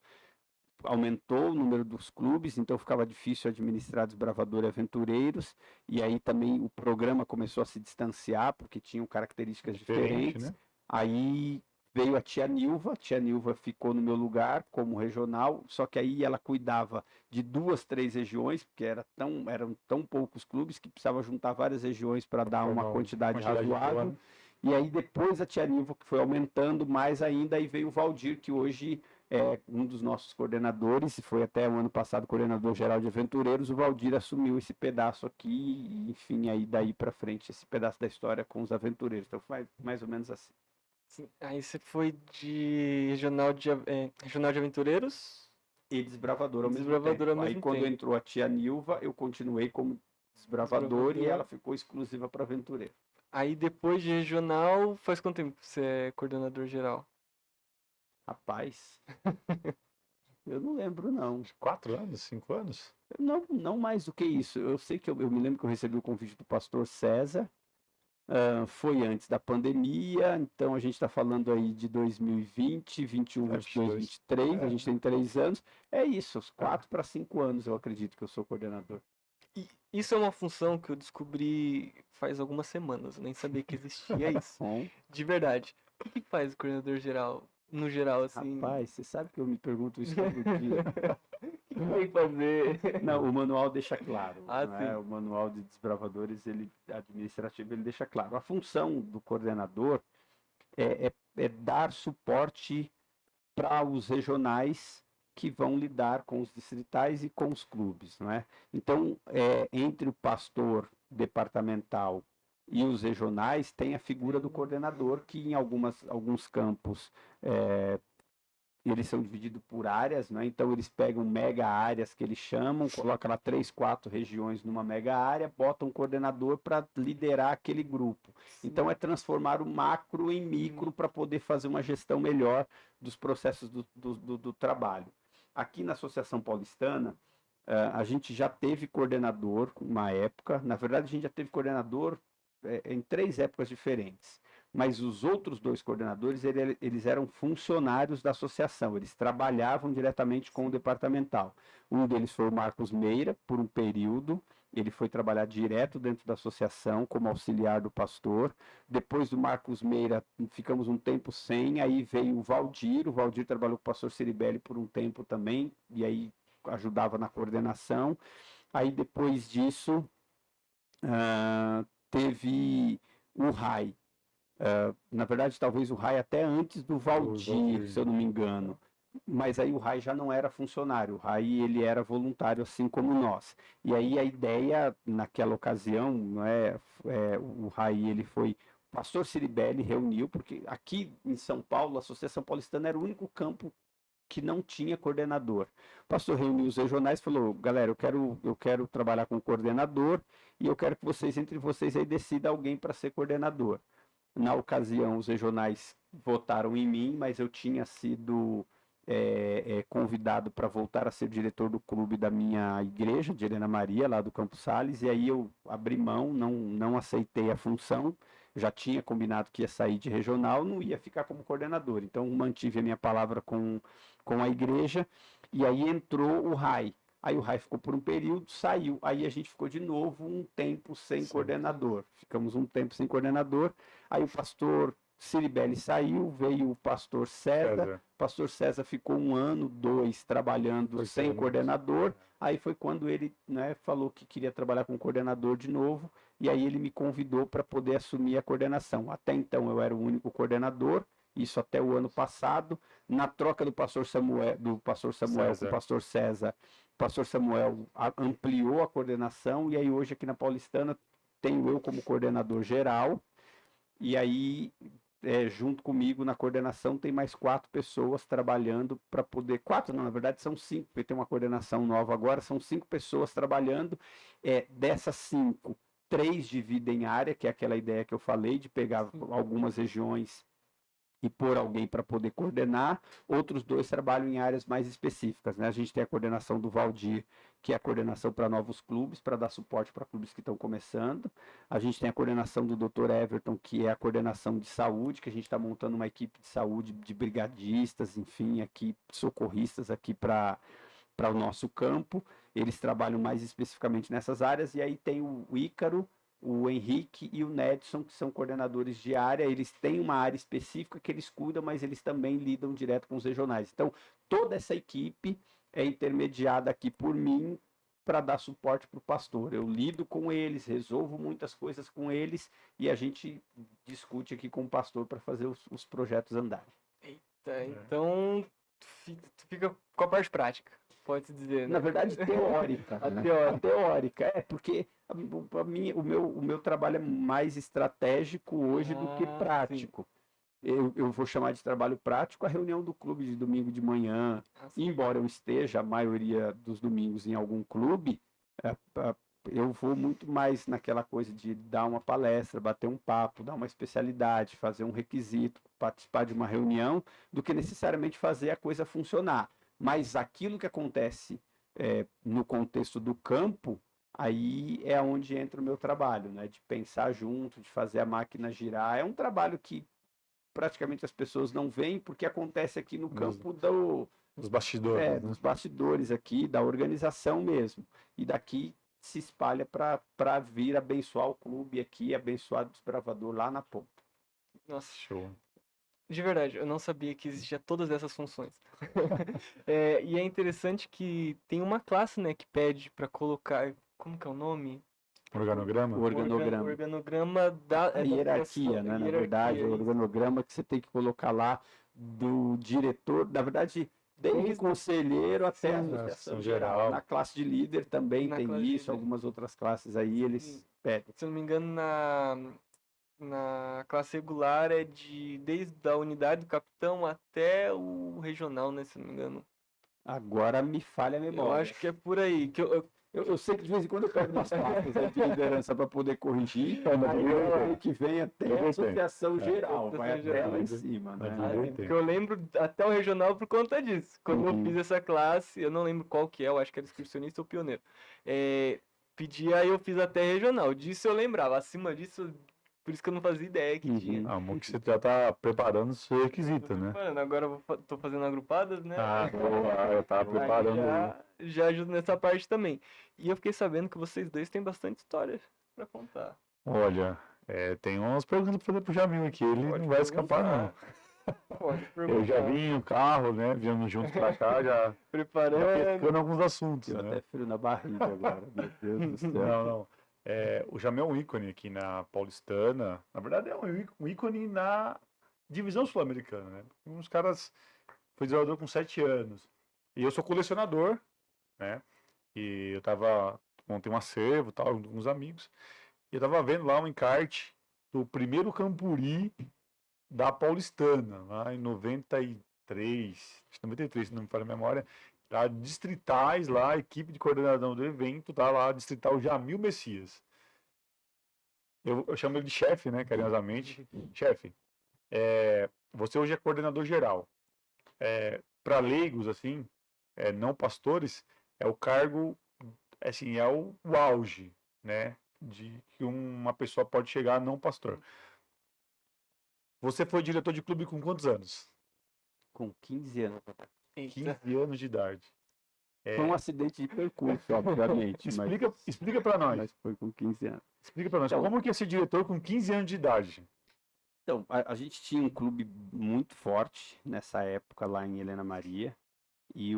B: aumentou o número dos clubes, então ficava difícil administrar desbravador e aventureiros, e aí também o programa começou a se distanciar, porque tinham características diferentes. Né? Aí veio a tia Nilva ficou no meu lugar como regional, só que aí ela cuidava de 2, 3 regiões, porque eram tão poucos clubes que precisava juntar várias regiões para dar uma quantidade razoável. E aí depois a tia Nilva que foi aumentando mais ainda, aí veio o Valdir, que hoje é um dos nossos coordenadores, foi até o ano passado coordenador geral de aventureiros. O Valdir assumiu esse pedaço aqui, e, enfim, aí daí para frente esse pedaço da história com os aventureiros. Então foi mais ou menos assim.
A: Sim. Aí você foi de regional de aventureiros
B: e desbravador ao mesmo tempo. Aí quando entrou a tia Nilva, eu continuei como desbravador e ela ficou exclusiva para aventureiro.
A: Aí depois de regional, faz quanto tempo você é coordenador geral?
B: Rapaz, eu não lembro não.
C: 4 anos, 5 anos?
B: Não mais do que isso. Eu sei que eu me lembro que eu recebi o convite do pastor César. Foi antes da pandemia, então a gente está falando aí de 2020, 21, 22, 23, a gente tem 3 anos. É isso, 4 para 5 anos eu acredito que eu sou coordenador.
A: Isso é uma função que eu descobri faz algumas semanas, eu nem sabia que existia isso.
B: Bom,
A: De verdade. O que faz o coordenador geral, no geral, assim?
B: rapaz, você sabe que eu me pergunto isso todo dia.
A: O que tem que fazer?
B: Não, o manual deixa claro,
A: Ah,
B: não é?
A: sim.
B: O manual de desbravadores, ele administrativo, ele deixa claro. A função do coordenador é dar suporte para os regionais que vão lidar com os distritais e com os clubes, não é? Então, entre o pastor departamental e os regionais, tem a figura do coordenador, que em alguns campos eles são divididos por áreas, né? Então eles pegam mega áreas que eles chamam, colocam lá 3, 4 regiões numa mega área, botam um coordenador para liderar aquele grupo. Então é transformar o macro em micro para poder fazer uma gestão melhor dos processos do trabalho. Aqui na Associação Paulistana, a gente já teve coordenador uma época, na verdade a gente já teve coordenador em 3 épocas diferentes. Mas os outros 2 coordenadores, eles eram funcionários da associação, eles trabalhavam diretamente com o departamental. Um deles foi o Marcos Meira, por um período, ele foi trabalhar direto dentro da associação, como auxiliar do pastor. Depois do Marcos Meira, ficamos um tempo sem, aí veio o Valdir trabalhou com o pastor Ciribelli por um tempo também, e aí ajudava na coordenação. Aí depois disso, teve o Rai. Na verdade, talvez o Rai até antes do Valdir, se eu não me engano. Mas aí o Rai já não era funcionário, o Rai ele era voluntário, assim como nós. E aí a ideia, naquela ocasião, não o Rai ele foi... O pastor Ciribelli reuniu, porque aqui em São Paulo, a Associação Paulistana era o único campo que não tinha coordenador. O pastor reuniu os regionais e falou: galera, eu quero trabalhar com coordenador e eu quero que vocês, entre vocês, aí decidam alguém para ser coordenador. Na ocasião, os regionais votaram em mim, mas eu tinha sido convidado para voltar a ser diretor do clube da minha igreja, de Helena Maria, lá do Campos Sales, e aí eu abri mão, não aceitei a função, já tinha combinado que ia sair de regional, não ia ficar como coordenador, então mantive a minha palavra com a igreja, e aí entrou o Rai. Aí o Rai ficou por um período, saiu. Aí a gente ficou de novo um tempo sem coordenador. Ficamos um tempo sem coordenador. Aí o pastor Ciribelli saiu, veio o pastor César. O pastor César ficou 1 ano, 2 trabalhando sem coordenador. Aí foi quando ele falou que queria trabalhar com coordenador de novo. E aí ele me convidou para poder assumir a coordenação. Até então eu era o único coordenador. Isso até o ano passado. Na troca do pastor Samuel com o pastor César, o pastor Samuel ampliou a coordenação, e aí hoje aqui na Paulistana tenho eu como coordenador geral, e aí junto comigo na coordenação tem mais 4 pessoas trabalhando para poder... 4 não, na verdade são 5, porque tem uma coordenação nova agora, são 5 pessoas trabalhando, dessas 5, 3 dividem área, que é aquela ideia que eu falei, de pegar algumas regiões e pôr alguém para poder coordenar, outros 2 trabalham em áreas mais específicas, né? A gente tem a coordenação do Valdir, que é a coordenação para novos clubes, para dar suporte para clubes que estão começando. A gente tem a coordenação do Dr. Everton, que é a coordenação de saúde, que a gente está montando uma equipe de saúde de brigadistas, enfim, aqui socorristas aqui para o nosso campo. Eles trabalham mais especificamente nessas áreas, e aí tem o Ícaro, o Henrique e o Nedson, que são coordenadores de área. Eles têm uma área específica que eles cuidam, mas eles também lidam direto com os regionais. Então, toda essa equipe é intermediada aqui por mim para dar suporte para o pastor. Eu lido com eles, resolvo muitas coisas com eles e a gente discute aqui com o pastor para fazer os projetos andarem.
A: Eita, então tu fica com a parte prática, pode-se dizer, né?
B: Na verdade, teórica. A teórica, porque o meu trabalho é mais estratégico hoje do que prático. Eu vou chamar de trabalho prático a reunião do clube de domingo de manhã. Embora eu esteja a maioria dos domingos em algum clube, eu vou muito mais naquela coisa de dar uma palestra, bater um papo, dar uma especialidade, fazer um requisito, participar de uma reunião, do que necessariamente fazer a coisa funcionar. Mas aquilo que acontece no contexto do campo, aí é onde entra o meu trabalho, né? De pensar junto, de fazer a máquina girar. É um trabalho que praticamente as pessoas não veem, porque acontece aqui no campo
C: dos bastidores.
B: Dos bastidores aqui, da organização mesmo. E daqui se espalha para vir abençoar o clube aqui, abençoar o desbravador lá na ponta.
A: Nossa,
C: Show.
A: de verdade, eu não sabia que existia todas essas funções. E é interessante que tem uma classe, né, que pede pra colocar, como que é o nome?
C: Organograma?
B: O organograma.
A: Organograma
B: A
A: da
B: hierarquia,
A: função,
B: né? Na
A: hierarquia,
B: verdade, o
A: isso.
B: organograma que você tem que colocar lá do diretor, na verdade, desde o
A: Desde-
B: conselheiro até a
A: Sim.
B: associação
C: Associação
B: geral.
C: geral.
B: Na classe de líder também
A: Na
B: tem
A: classe de
B: isso,
A: líder.
B: algumas outras classes aí
A: Sim.
B: eles pedem.
A: Se eu não me engano, na classe regular é desde a unidade do capitão até o regional, né? Se eu não me engano.
B: Agora me falha a
A: Eu
B: memória.
A: acho que é por aí.
B: Eu sei que de vez em quando eu pego umas pastas aí de liderança para poder corrigir,
C: Aí
B: eu
C: eu-
B: sei que vem até a
C: eu
B: associação
C: É.
B: geral, vai
A: Associação
B: até
A: geral.
B: lá em cima,
C: Mas
B: né?
C: líder
A: Porque eu lembro até o regional por conta disso. Quando eu
B: Uhum.
A: fiz essa classe, eu não lembro qual que é, eu acho que era excursionista ou pioneiro. Pedia, eu fiz até regional. Disso eu lembrava. Acima disso, por isso que eu não fazia ideia que
B: Uhum.
A: tinha.
C: Ah, bom que você já tá preparando o seu requisito, né?
A: Mano, agora tô fazendo agrupadas, né?
C: Ah, boa, eu tava
A: Aí
C: preparando.
A: já ajuda nessa parte também. E eu fiquei sabendo que vocês dois têm bastante história pra contar.
C: Olha, tem umas perguntas pra fazer pro Jamil aqui, ele
A: Pode
C: não vai escapar, não.
A: Pode
C: Eu já
A: perguntar.
C: vim em carro, né? Viemos juntos pra cá, já
A: Preparando.
C: pescando alguns assuntos,
B: Deu
C: né?
B: até frio na barriga agora, meu Deus do céu.
C: Não, não. O Jamil é um ícone aqui na Paulistana. Na verdade, é um ícone na divisão sul-americana, né? Uns caras foi desenvolvedor com 7 anos. E eu sou colecionador, né? E eu montei um acervo, tal, com uns amigos. E eu tava vendo lá um encarte do primeiro Campuri da Paulistana, lá em 93, acho que 93, se não me falha a memória. Lá, distritais lá, a equipe de coordenação do evento, tá lá, distrital Jamil Messias. Eu chamo ele de chefe, né, carinhosamente. Chefe, você hoje é coordenador geral. Para leigos, assim, não pastores, é o cargo, assim, é o auge, né, de que uma pessoa pode chegar não pastor. Você foi diretor de clube com quantos anos?
B: Com 15 anos.
C: 15 anos de idade.
B: Foi um acidente de percurso, obviamente,
C: Explica para nós.
B: mas foi com 15 anos.
C: Explica para nós,
B: Então-
C: como que é ser diretor com 15 anos de idade?
B: Então, a gente tinha um clube muito forte nessa época lá em Helena Maria e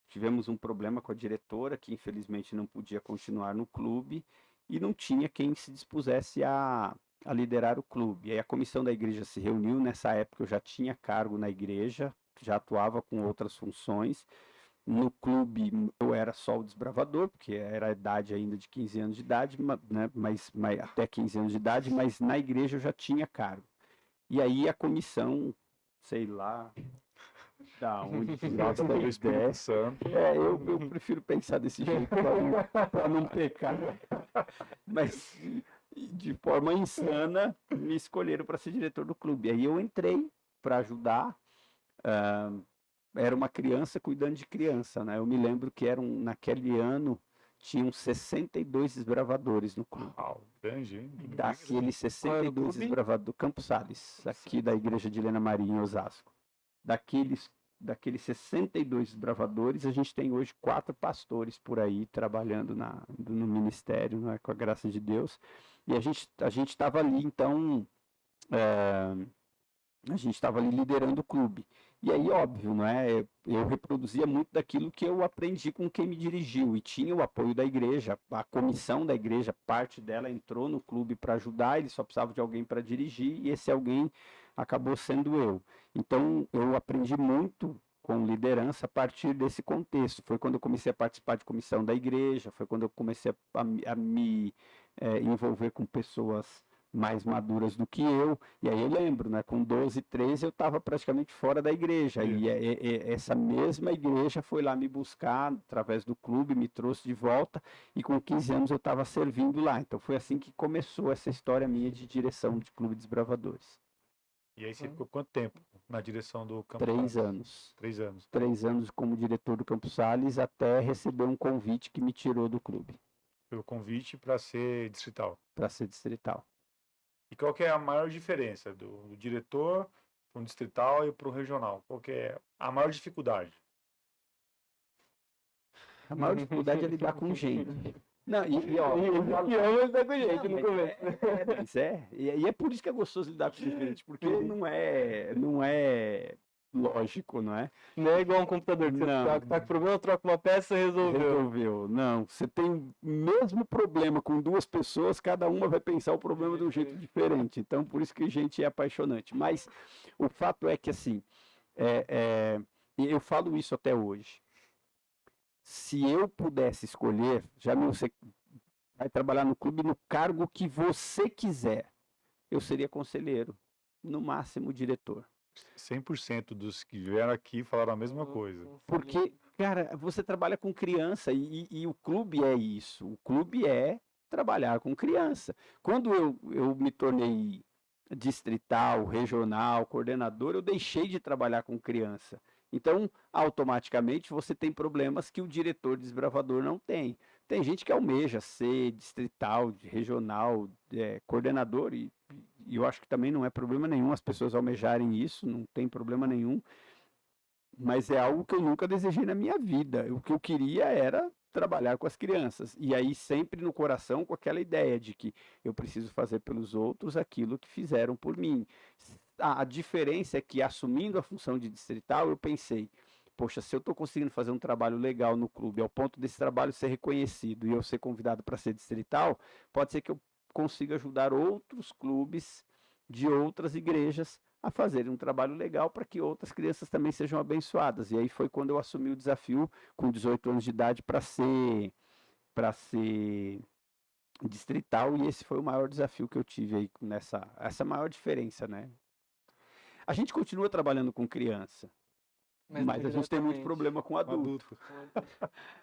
B: tivemos um problema com a diretora que infelizmente não podia continuar no clube e não tinha quem se dispusesse a liderar o clube. E aí a comissão da igreja se reuniu, nessa época eu já tinha cargo na igreja, já atuava com outras funções. No clube eu era só o desbravador, porque era a idade ainda de 15 anos de idade, né, mas até 15 anos de idade, mas na igreja eu já tinha cargo. E aí a comissão, sei lá, da onde
C: Graças
B: tirou
C: ao
B: essa
C: Espírito
B: ideia.
C: Santo.
B: Eu prefiro pensar desse jeito para não pecar. Mas de forma insana me escolheram para ser diretor do clube. Aí eu entrei para ajudar. Era uma criança cuidando de criança, né? Eu me lembro que naquele ano tinham 62 desbravadores no clube.
C: Uau, grande, hein?
B: Daqueles
A: Qual era o
B: 62
A: clube?
B: desbravadores, Campos Sales, aqui da igreja de Helena Maria, em Osasco. Daqueles 62 desbravadores, a gente tem hoje 4 pastores por aí trabalhando no ministério, né, com a graça de Deus. E a gente estava ali, então, a gente estava ali liderando o clube. E aí, óbvio, não é? Eu reproduzia muito daquilo que eu aprendi com quem me dirigiu e tinha o apoio da igreja, a comissão da igreja, parte dela entrou no clube para ajudar, eles só precisavam de alguém para dirigir e esse alguém acabou sendo eu. Então, eu aprendi muito com liderança a partir desse contexto. Foi quando eu comecei a participar de comissão da igreja, foi quando eu comecei a me envolver com pessoas mais maduras do que eu, e aí eu lembro, né, com 12, 13 eu estava praticamente fora da igreja, e essa mesma igreja foi lá me buscar através do clube, me trouxe de volta, e com 15 anos eu estava servindo lá, então foi assim que começou essa história minha de direção de clube de desbravadores.
C: E aí você ficou quanto tempo na direção do Campos
B: 3
C: Sales?
B: anos.
C: 3 anos.
B: 3 anos como diretor do Campos Sales, até receber um convite que me tirou do clube,
C: Foi o convite para ser distrital.
B: para ser distrital.
C: E qual que é a maior diferença do diretor para um distrital e para um regional? Qual que é a maior dificuldade?
B: A maior dificuldade é lidar com gente. Não, ó,
A: E ama lidar com gente no começo.
B: E é por isso que é gostoso lidar com gente, porque não é lógico, não é?
A: Não é igual um computador, que você
B: Não.
A: tá com problema, troca uma peça, resolveu.
B: Não, você tem o mesmo problema com duas pessoas, cada uma vai pensar o problema de um jeito diferente. Então, por isso que gente é apaixonante. Mas o fato é que, assim, eu falo isso até hoje. Se eu pudesse escolher, você vai trabalhar no clube no cargo que você quiser, eu seria conselheiro, no máximo diretor.
C: 100% dos que vieram aqui falaram a mesma coisa.
B: Porque, cara, você trabalha com criança e o clube é isso. O clube é trabalhar com criança. Quando eu me tornei distrital, regional, coordenador, eu deixei de trabalhar com criança. Então, automaticamente, você tem problemas que o diretor desbravador não tem. Tem gente que almeja ser distrital, regional, coordenador, e eu acho que também não é problema nenhum as pessoas almejarem isso, não tem problema nenhum, mas é algo que eu nunca desejei na minha vida. O que eu queria era trabalhar com as crianças, e aí sempre no coração com aquela ideia de que eu preciso fazer pelos outros aquilo que fizeram por mim. A diferença é que, assumindo a função de distrital, eu pensei, poxa, se eu estou conseguindo fazer um trabalho legal no clube, ao ponto desse trabalho ser reconhecido e eu ser convidado para ser distrital, pode ser que eu consiga ajudar outros clubes de outras igrejas a fazerem um trabalho legal para que outras crianças também sejam abençoadas. E aí foi quando eu assumi o desafio, com 18 anos de idade, para ser distrital, e esse foi o maior desafio que eu tive aí essa maior diferença, né? A gente continua trabalhando com criança, mas a gente tem muito problema com adulto.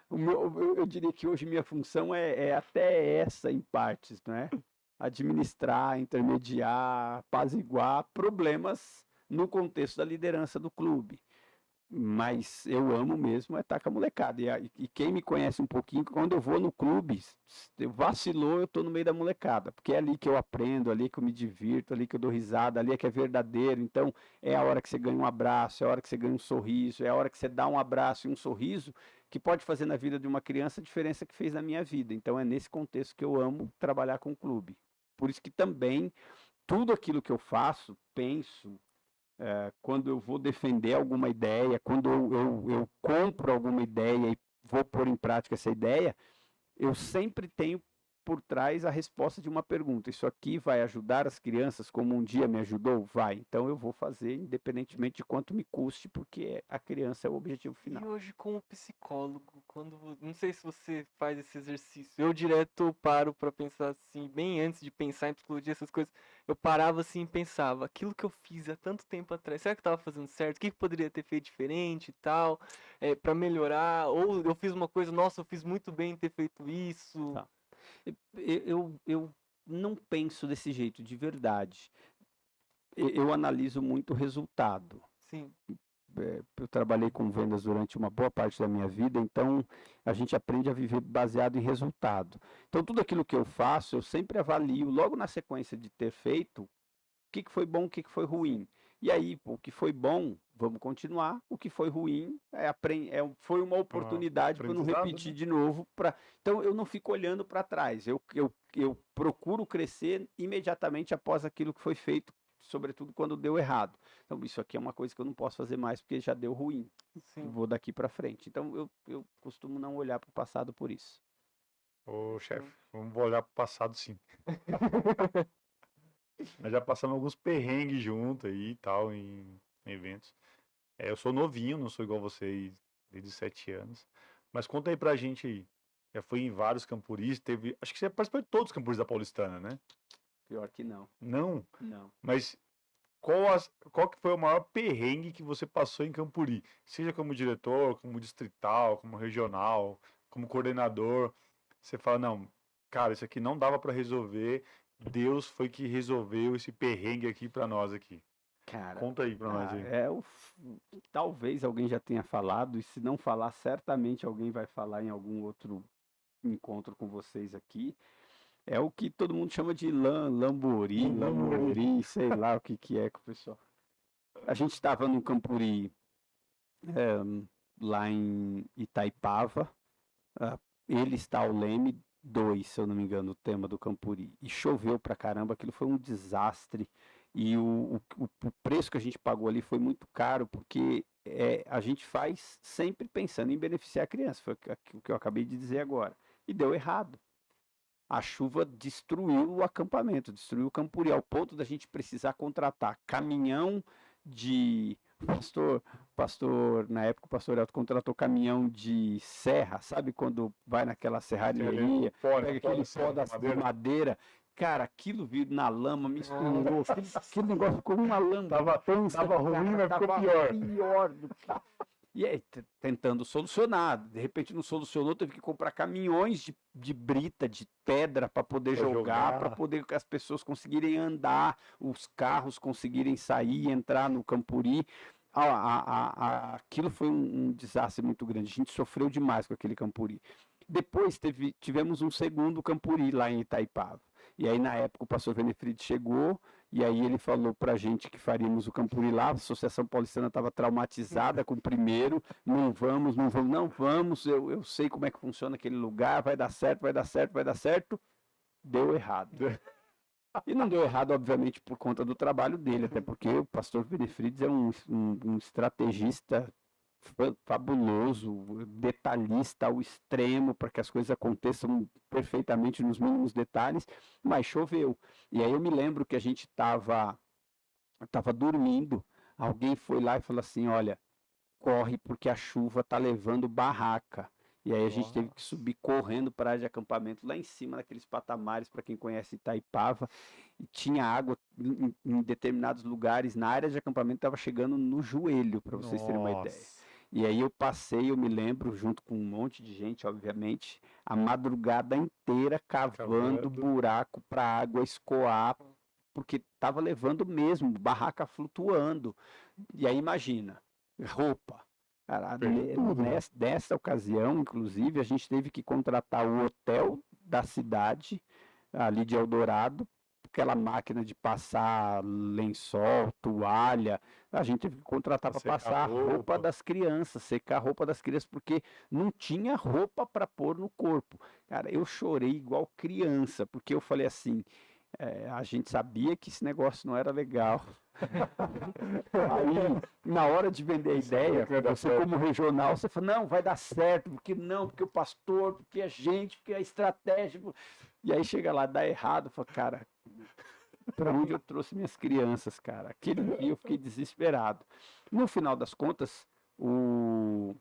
B: Eu diria que hoje minha função é até essa em partes, né? Administrar, intermediar, apaziguar problemas no contexto da liderança do clube. Mas eu amo mesmo estar com a molecada. E quem me conhece um pouquinho, quando eu vou no clube, vacilou, eu estou no meio da molecada. Porque é ali que eu aprendo, ali que eu me divirto, ali que eu dou risada, ali é que é verdadeiro. Então, é a hora que você ganha um abraço, é a hora que você ganha um sorriso, é a hora que você dá um abraço e um sorriso que pode fazer na vida de uma criança a diferença que fez na minha vida. Então, é nesse contexto que eu amo trabalhar com o clube. Por isso que também, tudo aquilo que eu faço, penso, quando eu vou defender alguma ideia, quando eu compro alguma ideia e vou pôr em prática essa ideia, eu sempre tenho por trás a resposta de uma pergunta. Isso aqui vai ajudar as crianças como um dia me ajudou? Vai. Então eu vou fazer independentemente de quanto me custe, porque a criança é o objetivo final.
A: E hoje, como psicólogo, não sei se você faz esse exercício, eu direto paro para pensar assim, bem antes de pensar em psicologia, essas coisas, eu parava assim e pensava, aquilo que eu fiz há tanto tempo atrás, será que eu estava fazendo certo? O que poderia ter feito diferente e tal, para melhorar? Ou eu fiz uma coisa, nossa, eu fiz muito bem em ter feito isso.
B: Tá. Eu não penso desse jeito, de verdade. Eu analiso muito o resultado.
A: Sim.
B: Eu trabalhei com vendas durante uma boa parte da minha vida, então a gente aprende a viver baseado em resultado. Então tudo aquilo que eu faço, eu sempre avalio logo na sequência de ter feito, o que foi bom, o que foi ruim. E aí, o que foi bom, vamos continuar. O que foi ruim foi uma oportunidade para eu não repetir de novo. Então eu não fico olhando para trás. Eu procuro crescer imediatamente após aquilo que foi feito, sobretudo quando deu errado. Então isso aqui é uma coisa que eu não posso fazer mais porque já deu ruim.
A: Sim.
B: Vou daqui para frente. Então eu costumo não olhar para o passado por isso.
C: Ô, chefe, vamos olhar para o passado, sim. Nós já passamos alguns perrengues junto aí e tal, em eventos. Eu sou novinho, não sou igual você aí, desde 7 anos. Mas conta aí pra gente aí. Já foi em vários campuris, acho que você participou de todos os campuris da Paulistana, né?
B: Pior que não.
C: Não?
B: Não.
C: Mas qual que foi o maior perrengue que você passou em Campuri? Seja como diretor, como distrital, como regional, como coordenador. Você fala, não, cara, isso aqui não dava pra resolver. Deus foi que resolveu esse perrengue aqui pra nós aqui.
B: Cara,
C: conta aí pra nós aí.
B: Talvez alguém já tenha falado, e se não falar, certamente alguém vai falar em algum outro encontro com vocês aqui. É o que todo mundo chama de lambori, sei lá o que é que o pessoal. A gente estava no Campuri, lá em Itaipava, ah, ele está ao leme 2, se eu não me engano, o tema do Campuri. E choveu pra caramba, aquilo foi um desastre. E o preço que a gente pagou ali foi muito caro, porque a gente faz sempre pensando em beneficiar a criança, foi o que eu acabei de dizer agora. E deu errado. A chuva destruiu o acampamento, destruiu o Campuri, ao ponto da gente precisar contratar caminhão de. Na época o pastor Elton contratou caminhão de serra, sabe quando vai naquela serralheria, pega aquele pó de madeira. Cara, aquilo viu na lama, misturou, aquele negócio ficou uma lama.
C: Tava ruim, mas ficou pior.
B: Pior do que. E aí, tentando solucionar. De repente não solucionou, teve que comprar caminhões de brita, de pedra para poder jogar, para poder as pessoas conseguirem andar, os carros conseguirem sair, entrar no Campuri. Aquilo foi um desastre muito grande. A gente sofreu demais com aquele Campuri. Depois tivemos um segundo Campuri lá em Itaipava. E aí, na época, o pastor Venefried chegou, e aí ele falou pra gente que faríamos o Campuri lá, a Associação Paulistana estava traumatizada com o primeiro, não vamos, eu sei como é que funciona aquele lugar, vai dar certo, deu errado. E não deu errado, obviamente, por conta do trabalho dele, até porque o pastor Venefried é um estrategista fabuloso, detalhista ao extremo para que as coisas aconteçam perfeitamente nos mínimos detalhes, mas choveu. E aí eu me lembro que a gente estava dormindo, alguém foi lá e falou assim, olha, corre porque a chuva tá levando barraca. E aí a gente teve que subir correndo para a área de acampamento lá em cima, naqueles patamares, para quem conhece Itaipava, e tinha água em determinados lugares, na área de acampamento estava chegando no joelho, para vocês terem uma ideia. E aí eu me lembro, junto com um monte de gente, obviamente, a madrugada inteira cavando buraco para a água escoar, porque estava levando mesmo, barraca flutuando. E aí imagina, roupa. Cara, nessa ocasião, inclusive, a gente teve que contratar o hotel da cidade, ali de Eldorado, aquela máquina de passar lençol, toalha, a gente teve que contratar para passar a roupa das crianças, secar a roupa das crianças, porque não tinha roupa para pôr no corpo. Cara, eu chorei igual criança, porque eu falei assim, a gente sabia que esse negócio não era legal. Aí, na hora de vender a ideia, você como regional, você fala, não, vai dar certo, porque o pastor, porque a gente, porque a estratégia. E aí chega lá, dá errado, fala, cara, para onde eu trouxe minhas crianças, cara? Aquele dia eu fiquei desesperado. No final das contas, o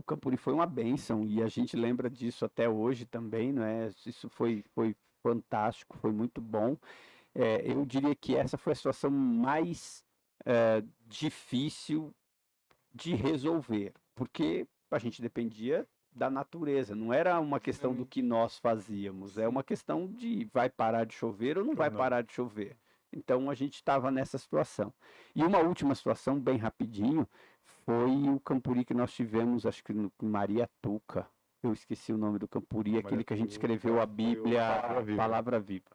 B: Campuri foi uma bênção e a gente lembra disso até hoje também, não é? Isso foi fantástico, foi muito bom. Eu diria que essa foi a situação mais difícil de resolver, porque a gente dependia da natureza, não era uma questão do que nós fazíamos, é uma questão de vai parar de chover ou não vai parar de chover. Então a gente estava nessa situação. E uma última situação, bem rapidinho, foi o Campuri que nós tivemos, acho que no Mariatuca. Eu esqueci o nome do Campuri, aquele que a gente escreveu a Bíblia, Palavra Viva.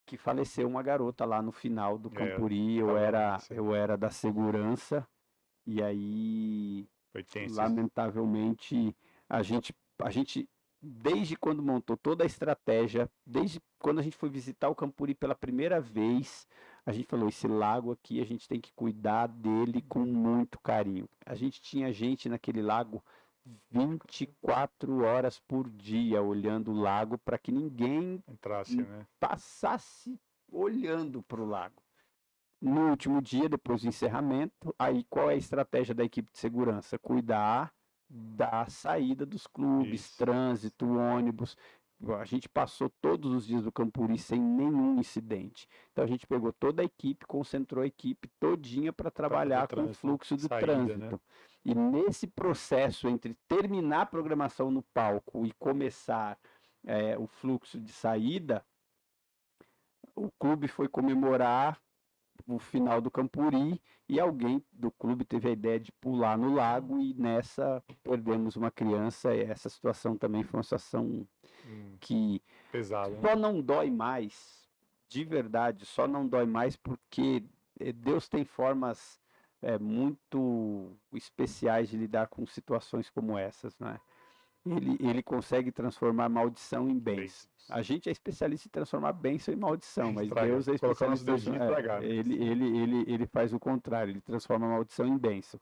B: Que faleceu uma garota lá no final do Campuri, eu era da segurança, e aí, lamentavelmente, a gente, desde quando montou toda a estratégia, desde quando a gente foi visitar o Campuri pela primeira vez, a gente falou, esse lago aqui, a gente tem que cuidar dele com muito carinho. A gente tinha gente naquele lago 24 horas por dia olhando o lago para que ninguém passasse olhando para o lago. No último dia, depois do encerramento, aí qual é a estratégia da equipe de segurança? Cuidar da saída dos clubes, trânsito, ônibus. A gente passou todos os dias do Campuri sem nenhum incidente. Então a gente pegou toda a equipe, concentrou a equipe todinha para trabalhar com o fluxo de trânsito. Né? E nesse processo entre terminar a programação no palco e começar o fluxo de saída, o clube foi comemorar o final do Campuri e alguém do clube teve a ideia de pular no lago e nessa perdemos uma criança. E essa situação também foi uma situação que pesado, só não dói mais, de verdade, só não dói mais porque Deus tem formas muito especiais de lidar com situações como essas, né? ele consegue transformar maldição em bênção. A gente é especialista em transformar bênção em maldição, mas
C: Estragar.
B: Deus é
C: Colocar nosso
B: especialista
C: dedinho e estragar, né?
B: ele faz o contrário, ele transforma a maldição em bênção.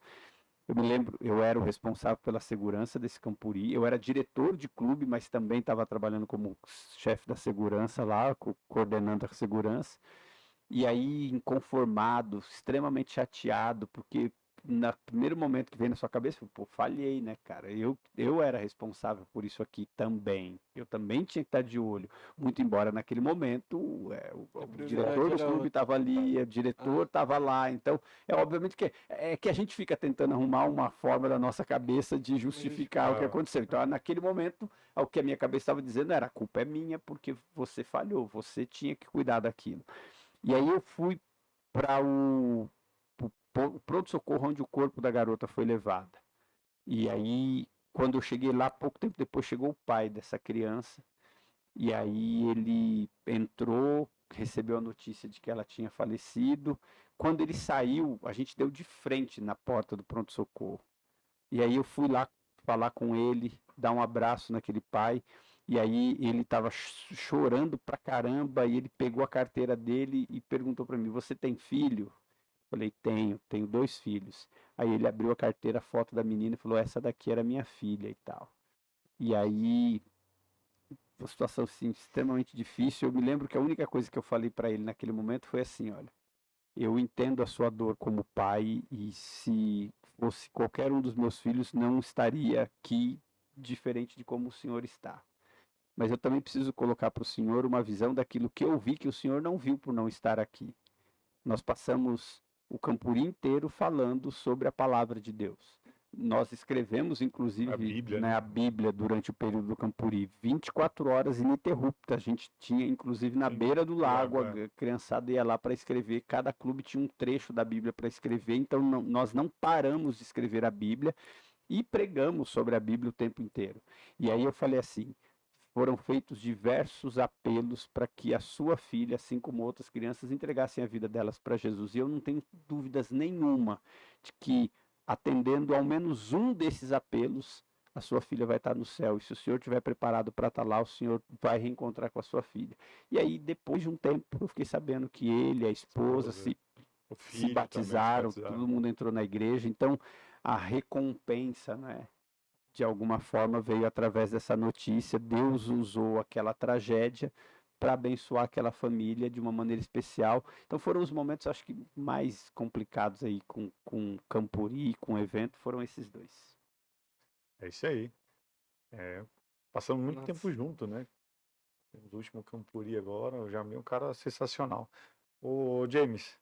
B: Eu me lembro, eu era o responsável pela segurança desse Campuri, eu era diretor de clube, mas também estava trabalhando como chefe da segurança lá, coordenando a segurança. E aí, inconformado, extremamente chateado, porque no primeiro momento que vem na sua cabeça, pô, falhei, né, cara? Eu era responsável por isso aqui também. Eu também tinha que estar de olho. Muito embora naquele momento o diretor do clube estava ali, o diretor estava lá. Então, obviamente que a gente fica tentando arrumar uma forma da nossa cabeça de justificar o que aconteceu. Então, naquele momento, o que a minha cabeça estava dizendo era: a culpa é minha porque você falhou, você tinha que cuidar daquilo. E aí eu fui para o pronto-socorro onde o corpo da garota foi levado. E aí, quando eu cheguei lá, pouco tempo depois, chegou o pai dessa criança. E aí ele entrou, recebeu a notícia de que ela tinha falecido. Quando ele saiu, a gente deu de frente na porta do pronto-socorro. E aí eu fui lá falar com ele, dar um abraço naquele pai. E aí ele estava chorando pra caramba e ele pegou a carteira dele e perguntou para mim: "Você tem filho?" Falei: tenho 2 filhos. Aí ele abriu a carteira, a foto da menina e falou: "Essa daqui era minha filha" e tal. E aí, uma situação assim extremamente difícil. Eu me lembro que a única coisa que eu falei para ele naquele momento foi assim: "Olha, eu entendo a sua dor como pai e se fosse qualquer um dos meus filhos não estaria aqui diferente de como o senhor está. Mas eu também preciso colocar para o senhor uma visão daquilo que eu vi que o senhor não viu por não estar aqui. Nós passamos o Campuri inteiro falando sobre a palavra de Deus. Nós escrevemos, inclusive, a Bíblia durante o período do Campuri, 24 horas ininterruptas. A gente tinha, inclusive, na beira do lago, a criançada ia lá para escrever. Cada clube tinha um trecho da Bíblia para escrever. Então, nós não paramos de escrever a Bíblia e pregamos sobre a Bíblia o tempo inteiro. E aí eu falei assim: foram feitos diversos apelos para que a sua filha, assim como outras crianças, entregassem a vida delas para Jesus. E eu não tenho dúvidas nenhuma de que, atendendo ao menos um desses apelos, a sua filha vai estar no céu. E se o senhor estiver preparado para estar lá, o senhor vai reencontrar com a sua filha. E aí, depois de um tempo, eu fiquei sabendo que ele, a esposa, se batizaram, todo mundo entrou na igreja. Então, a recompensa, né, de alguma forma veio através dessa notícia. Deus usou aquela tragédia para abençoar aquela família de uma maneira especial. Então foram os momentos, acho que mais complicados aí com Campuri, com o evento, foram esses 2.
C: É isso aí. Passamos muito tempo junto, né? O último Campuri agora, eu já vi um cara sensacional. Ô, James,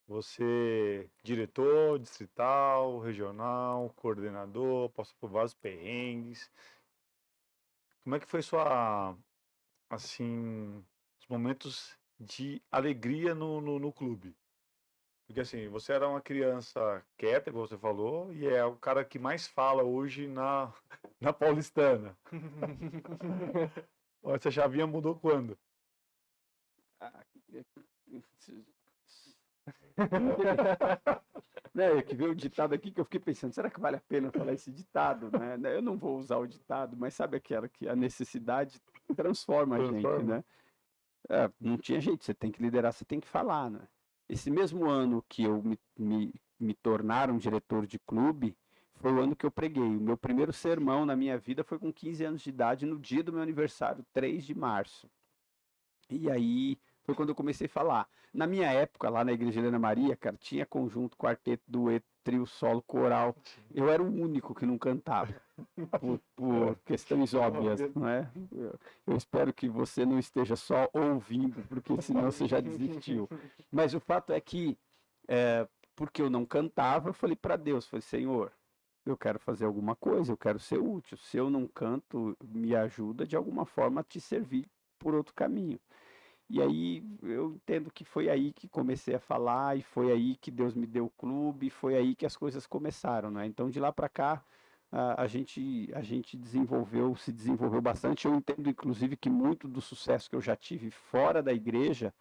C: você diretor, distrital, regional, coordenador, passou por vários perrengues. Como é que foi sua, assim, os momentos de alegria no clube? Porque assim, você era uma criança quieta, como você falou, e é o cara que mais fala hoje na Paulistana. Essa chavinha mudou quando?
B: É que veio o ditado aqui que eu fiquei pensando: será que vale a pena falar esse ditado, né? Eu não vou usar o ditado, mas sabe aquela que a necessidade transforma a gente, né? Não tinha jeito, você tem que liderar, você tem que falar, né? Esse mesmo ano que eu me tornaram diretor de clube, foi o ano que eu preguei. O meu primeiro sermão na minha vida foi com 15 anos de idade, no dia do meu aniversário, 3 de março. E aí foi quando eu comecei a falar. Na minha época, lá na Igreja Helena Maria, cara, tinha conjunto, quarteto, dueto, trio, solo, coral. Eu era o único que não cantava, por questões óbvias, não é? Eu espero que você não esteja só ouvindo, porque senão você já desistiu. Mas o fato é que, porque eu não cantava, eu falei para Deus, falei: Senhor, eu quero fazer alguma coisa, eu quero ser útil. Se eu não canto, me ajuda de alguma forma a te servir por outro caminho. E aí eu entendo que foi aí que comecei a falar, e foi aí que Deus me deu o clube, e foi aí que as coisas começaram, né? Então de lá para cá a gente se desenvolveu bastante. Eu entendo inclusive que muito do sucesso que eu já tive fora da igreja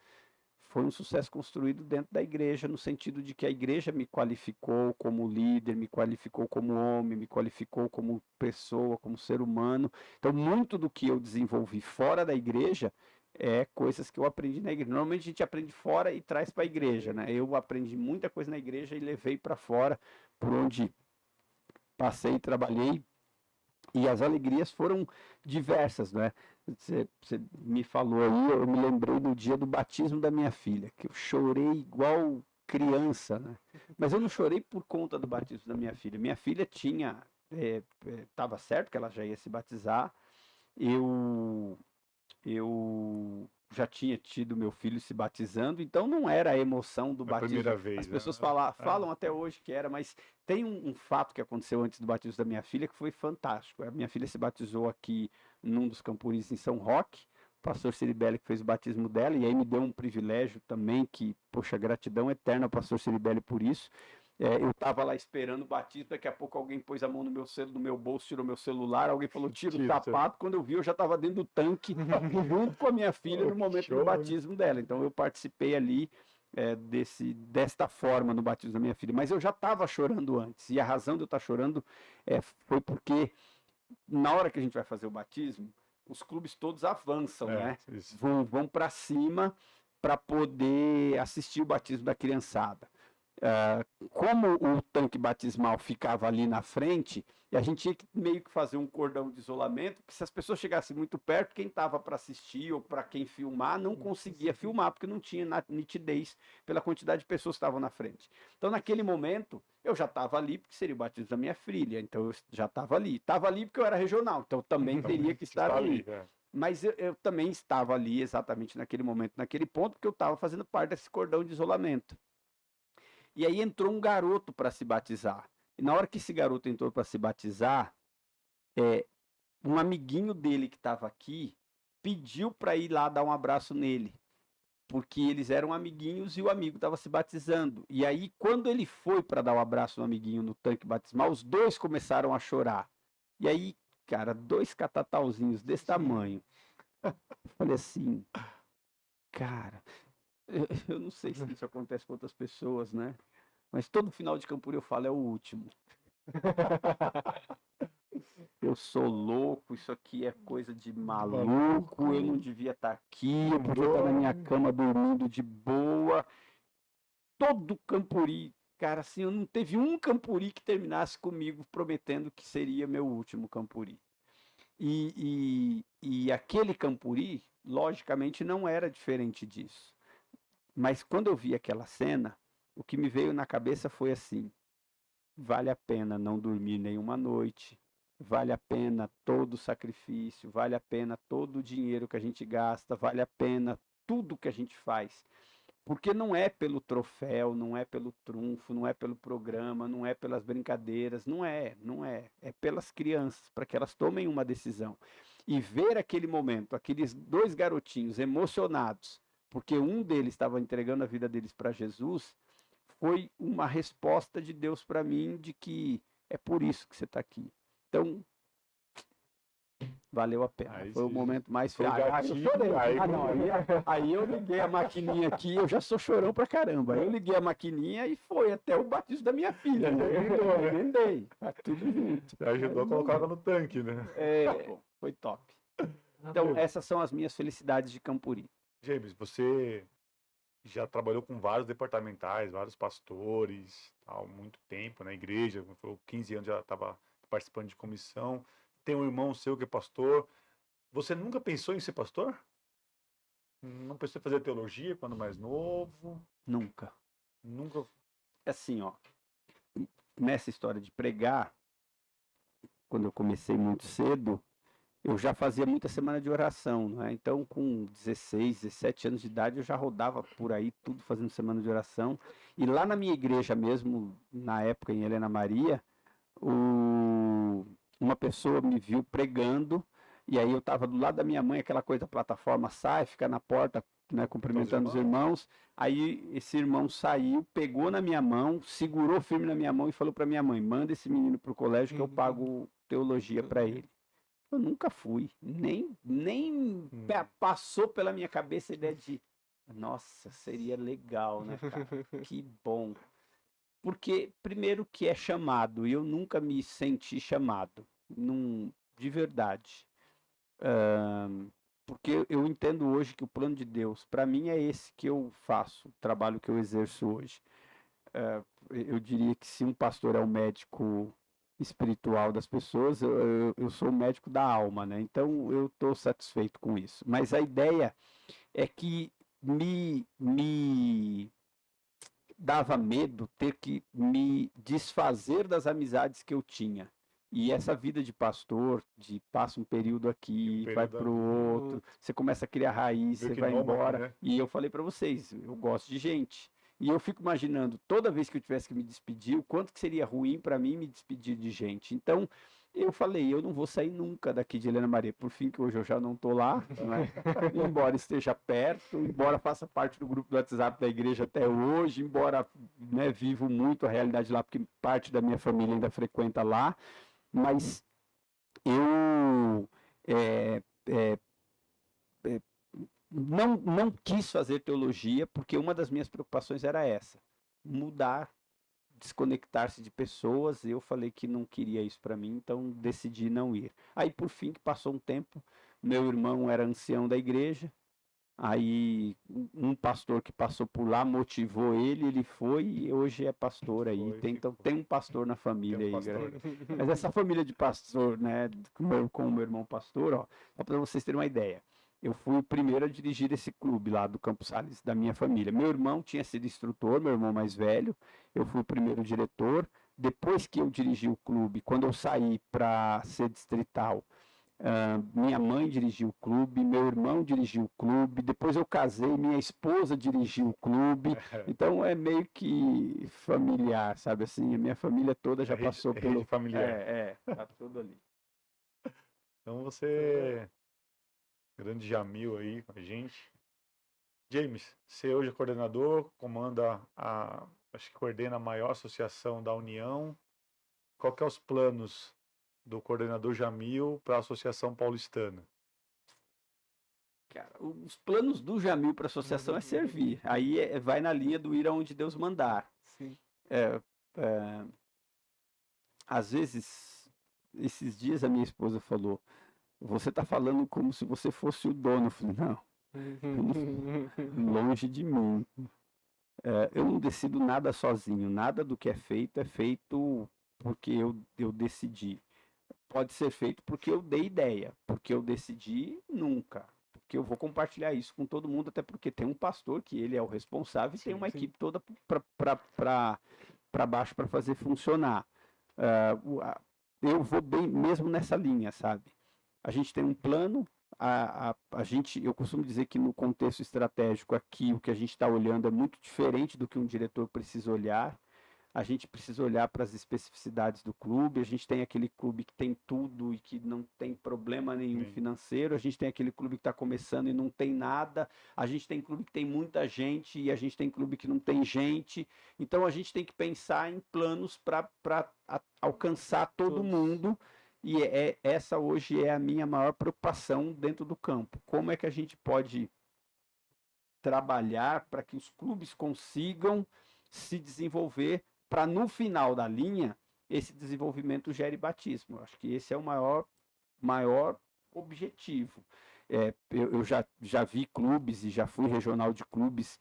B: foi um sucesso construído dentro da igreja, no sentido de que a igreja me qualificou como líder, me qualificou como homem, me qualificou como pessoa, como ser humano. Então, muito do que eu desenvolvi fora da igreja é coisas que eu aprendi na igreja. Normalmente a gente aprende fora e traz para a igreja, né? Eu aprendi muita coisa na igreja e levei para fora, por onde passei, trabalhei, e as alegrias foram diversas, né? Você me falou aí, eu me lembrei do dia do batismo da minha filha, que eu chorei igual criança, né? Mas eu não chorei por conta do batismo da minha filha. Minha filha tinha, estava certo que ela já ia se batizar. Eu já tinha tido meu filho se batizando, então não era a emoção do
C: A primeira
B: batismo.
C: vez,
B: As
C: né?
B: pessoas
C: É.
B: falam até hoje que era, mas tem um fato que aconteceu antes do batismo da minha filha que foi fantástico. A minha filha se batizou aqui num dos campuris em São Roque, o pastor Ciribelli que fez o batismo dela, e aí me deu um privilégio também, que, poxa, gratidão eterna ao pastor Ciribelli por isso. Eu estava lá esperando o batismo, daqui a pouco alguém pôs a mão no meu bolso, tirou meu celular, alguém falou, tira o sapato, quando eu vi eu já estava dentro do tanque, junto com a minha filha no momento do batismo dela. Então eu participei ali desta forma no batismo da minha filha, mas eu já estava chorando antes, e a razão de eu estar chorando foi porque na hora que a gente vai fazer o batismo, os clubes todos avançam, né?
C: Isso.
B: Vão para cima para poder assistir o batismo da criançada. Como o tanque batismal ficava ali na frente, e a gente tinha que meio que fazer um cordão de isolamento, porque se as pessoas chegassem muito perto, quem estava para assistir ou para quem filmar não conseguia filmar, porque não tinha nitidez pela quantidade de pessoas que estavam na frente. Então, naquele momento, eu já estava ali, porque seria o batismo da minha filha, então eu já estava ali. Estava ali porque eu era regional, então eu também teria que estar ali. Mas eu também estava ali exatamente naquele momento, naquele ponto, porque eu estava fazendo parte desse cordão de isolamento. E aí entrou um garoto para se batizar. E na hora que esse garoto entrou para se batizar, um amiguinho dele que estava aqui pediu para ir lá dar um abraço nele, porque eles eram amiguinhos e o amigo estava se batizando. E aí, quando ele foi para dar um abraço no amiguinho no tanque batismal, os dois começaram a chorar. E aí, cara, dois catatauzinhos desse tamanho. Eu falei assim, cara, eu não sei se isso acontece com outras pessoas, né? Mas todo final de Campuri eu falo, é o último. Eu sou louco, isso aqui é coisa de maluco, eu não devia estar aqui, eu podia estar na minha cama dormindo de boa. Todo Campuri, cara, assim, eu não teve um Campuri que terminasse comigo prometendo que seria meu último Campuri. E aquele Campuri, logicamente, não era diferente disso. Mas quando eu vi aquela cena, o que me veio na cabeça foi assim: vale a pena não dormir nenhuma noite, vale a pena todo o sacrifício, vale a pena todo o dinheiro que a gente gasta, vale a pena tudo que a gente faz. Porque não é pelo troféu, não é pelo trunfo, não é pelo programa, não é pelas brincadeiras, não é. É pelas crianças, para que elas tomem uma decisão. E ver aquele momento, aqueles dois garotinhos emocionados, porque um deles estava entregando a vida deles para Jesus, foi uma resposta de Deus para mim de que é por isso que você está aqui. Então, valeu a pena.
C: Aí
B: foi o
C: sim.
B: momento mais
C: Foi o
B: feliz.
C: gatinho,
B: Eu chorei.
C: aí-
B: Aí eu liguei a maquininha aqui, eu já sou chorão pra caramba. Aí eu liguei a maquininha e foi até o batismo da minha filha. Né? Eu emendei, tá tudo junto.
C: Ajudou a colocar ela no tanque, né?
B: Foi top. Então, essas são as minhas felicidades de Campuri.
C: James, você já trabalhou com vários departamentais, vários pastores, há muito tempo na igreja, como falou, 15 anos já estava participando de comissão. Tem um irmão seu que é pastor. Você nunca pensou em ser pastor? Não pensou em fazer teologia quando mais novo?
B: Nunca.
C: Nunca.
B: Assim, ó, nessa história de pregar, quando eu comecei muito cedo, eu já fazia muita semana de oração, né? Então, com 16, 17 anos de idade, eu já rodava por aí, tudo fazendo semana de oração. E lá na minha igreja mesmo, na época em Helena Maria, uma pessoa me viu pregando, e aí eu estava do lado da minha mãe, aquela coisa, a plataforma sai, fica na porta, né, cumprimentando os irmãos. Aí esse irmão saiu, pegou na minha mão, segurou firme na minha mão e falou para minha mãe: manda esse menino para o colégio que eu pago teologia para ele. Eu nunca fui, nem passou pela minha cabeça a ideia de Nossa, seria legal, né, cara? Que bom. Porque, primeiro, que é chamado, e eu nunca me senti chamado, de verdade. Porque eu entendo hoje que o plano de Deus, para mim, é esse que eu faço, o trabalho que eu exerço hoje. Eu diria que se um pastor é o médico espiritual das pessoas, eu sou o médico da alma, né? Então eu estou satisfeito com isso. Mas a ideia é que me dava medo ter que me desfazer das amizades que eu tinha. E essa vida de pastor, de passa um período aqui, vai
C: período da
B: pro
C: vida.
B: outro, você começa a criar raiz,
C: Meio
B: você
C: que
B: vai
C: nômade,
B: embora.
C: né?
B: E eu falei para vocês, eu gosto de gente. E eu fico imaginando, toda vez que eu tivesse que me despedir, o quanto que seria ruim para mim me despedir de gente. Então, eu falei, eu não vou sair nunca daqui de Helena Maria. Por fim, que hoje eu já não tô lá, né? Embora esteja perto, embora faça parte do grupo do WhatsApp da igreja até hoje, embora, né, vivo muito a realidade lá, porque parte da minha família ainda frequenta lá, mas eu é, é, é, não quis fazer teologia, porque uma das minhas preocupações era essa, mudar, desconectar-se de pessoas. Eu falei que não queria isso para mim, então decidi não ir. Aí, por fim, que passou um tempo, meu irmão era ancião da igreja. Aí um pastor que passou por lá motivou ele, ele foi e hoje é pastor aí. Então tem um pastor na família aí, galera. Mas essa família de pastor, né, com o meu irmão pastor, ó, só para vocês terem uma ideia. Eu fui o primeiro a dirigir esse clube lá do Campos Sales, da minha família. Meu irmão tinha sido instrutor, meu irmão mais velho. Eu fui o primeiro diretor. Depois que eu dirigi o clube, quando eu saí para ser distrital, minha mãe dirigiu o clube, meu irmão dirigiu o clube, depois eu casei, minha esposa dirigiu o clube, então é meio que familiar, sabe assim, a minha família toda já passou
C: Rede
B: pelo...
C: familiar.
B: Tá tudo ali.
C: Então você, grande Jamil aí com a gente. James, você hoje é coordenador, comanda acho que coordena a maior associação da União. Qual que é os planos do coordenador Jamil para a Associação Paulistana?
B: Cara, os planos do Jamil para a associação é servir, aí vai na linha do ir aonde Deus mandar.
A: Sim.
B: Às vezes, esses dias a minha esposa falou, você está falando como se você fosse o dono. Eu falei, não, longe de mim. Eu não decido nada sozinho, nada do que é feito porque eu decidi. Pode ser feito porque eu dei ideia, porque eu decidi, nunca. Porque eu vou compartilhar isso com todo mundo, até porque tem um pastor que ele é o responsável e tem uma equipe toda para baixo para fazer funcionar. Eu vou bem mesmo nessa linha, sabe? A gente tem um plano, eu costumo dizer que no contexto estratégico aqui, o que a gente está olhando é muito diferente do que um diretor precisa olhar. A gente precisa olhar para as especificidades do clube. A gente tem aquele clube que tem tudo e que não tem problema nenhum financeiro. A gente tem aquele clube que está começando e não tem nada. A gente tem clube que tem muita gente e a gente tem clube que não tem gente. Então a gente tem que pensar em planos para alcançar todo mundo. E essa hoje é a minha maior preocupação dentro do campo. Como é que a gente pode trabalhar para que os clubes consigam se desenvolver, para no final da linha esse desenvolvimento gere batismo. Eu acho que esse é o maior objetivo. Eu já vi clubes e já fui regional de clubes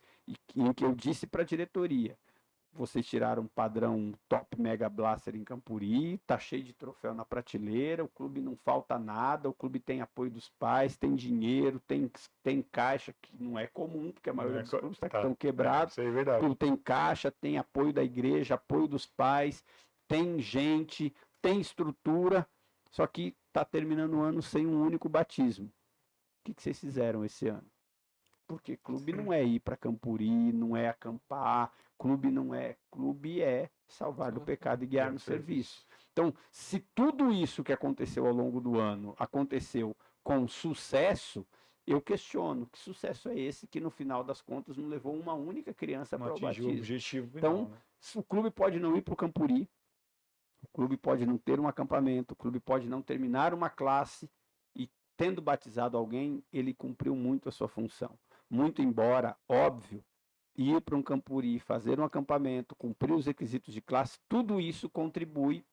B: em que eu disse para a diretoria, vocês tiraram um padrão top Mega Blaster em Campuri, tá cheio de troféu na prateleira, o clube não falta nada, o clube tem apoio dos pais, tem dinheiro, tem caixa, que não é comum, porque a maioria dos clubes estão quebrados.
C: Isso é verdade.
B: O clube tem caixa, tem apoio da igreja, apoio dos pais, tem gente, tem estrutura, só que tá terminando o ano sem um único batismo. O que vocês fizeram esse ano? Porque clube não é ir para Campuri, não é acampar, clube é salvar do pecado e guiar no serviço. Então, se tudo isso que aconteceu ao longo do ano aconteceu com sucesso, eu questiono que sucesso é esse que no final das contas não levou uma única criança para o batismo.
C: O objetivo final,
B: então, o clube pode não ir para o Campuri, o clube pode não ter um acampamento, o clube pode não terminar uma classe e tendo batizado alguém, ele cumpriu muito a sua função. Muito embora, óbvio, ir para um campuri, fazer um acampamento, cumprir os requisitos de classe, tudo isso contribui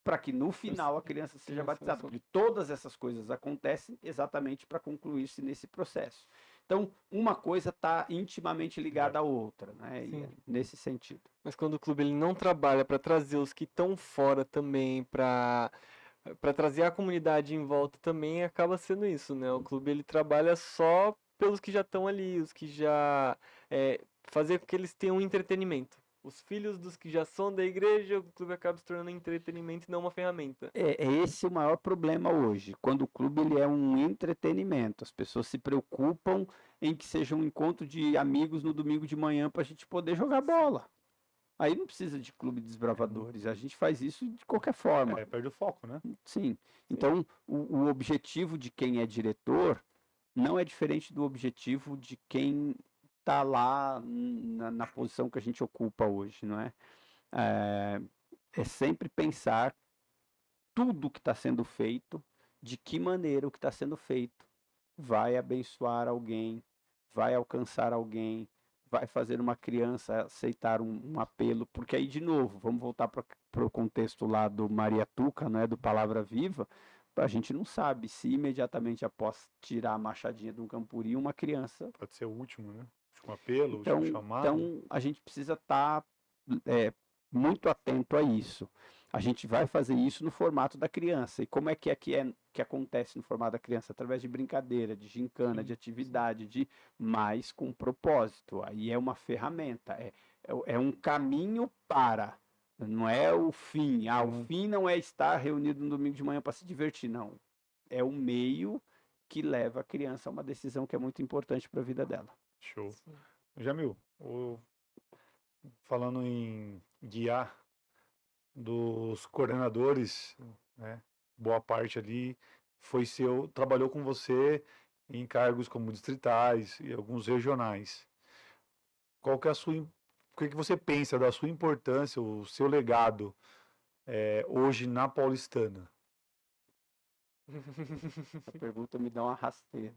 B: para que no final a criança seja batizada, porque todas essas coisas acontecem exatamente para concluir-se nesse processo. Então, uma coisa está intimamente ligada à outra, né? E é nesse sentido.
A: Mas quando o clube ele não trabalha para trazer os que estão fora também, para trazer a comunidade em volta também, acaba sendo isso, né? O clube ele trabalha só pelos que já estão ali, os que já fazer com que eles tenham um entretenimento. Os filhos dos que já são da igreja, o clube acaba se tornando um entretenimento e não uma ferramenta.
B: É esse o maior problema hoje, quando o clube ele é um entretenimento. As pessoas se preocupam em que seja um encontro de amigos no domingo de manhã para a gente poder jogar bola. Aí não precisa de clube de desbravadores, a gente faz isso de qualquer forma.
C: Perde o foco, né?
B: Sim. Então, o objetivo de quem é diretor não é diferente do objetivo de quem está lá na posição que a gente ocupa hoje, não é? É sempre pensar tudo que está sendo feito, de que maneira o que está sendo feito vai abençoar alguém, vai alcançar alguém, vai fazer uma criança aceitar um apelo, porque aí, de novo, vamos voltar para o contexto lá do Maria Tuca, né, do Palavra Viva, a gente não sabe se imediatamente após tirar a machadinha de um campuri, uma criança...
C: Pode ser o último, né? Um apelo,
B: então,
C: um chamado.
B: Então, a gente precisa estar muito atento a isso. A gente vai fazer isso no formato da criança. E como é que acontece no formato da criança? Através de brincadeira, de gincana, de atividade, mais com propósito. Aí é uma ferramenta, é um caminho para, não é o fim. O fim não é estar reunido no domingo de manhã para se divertir, não. É o meio que leva a criança a uma decisão que é muito importante para a vida dela.
C: Show. Jamil, falando em guiar dos coordenadores, né? Boa parte ali trabalhou com você em cargos como distritais e alguns regionais. O que você pensa da sua importância, o seu legado hoje na Paulistana?
B: Essa pergunta me dá uma rasteira.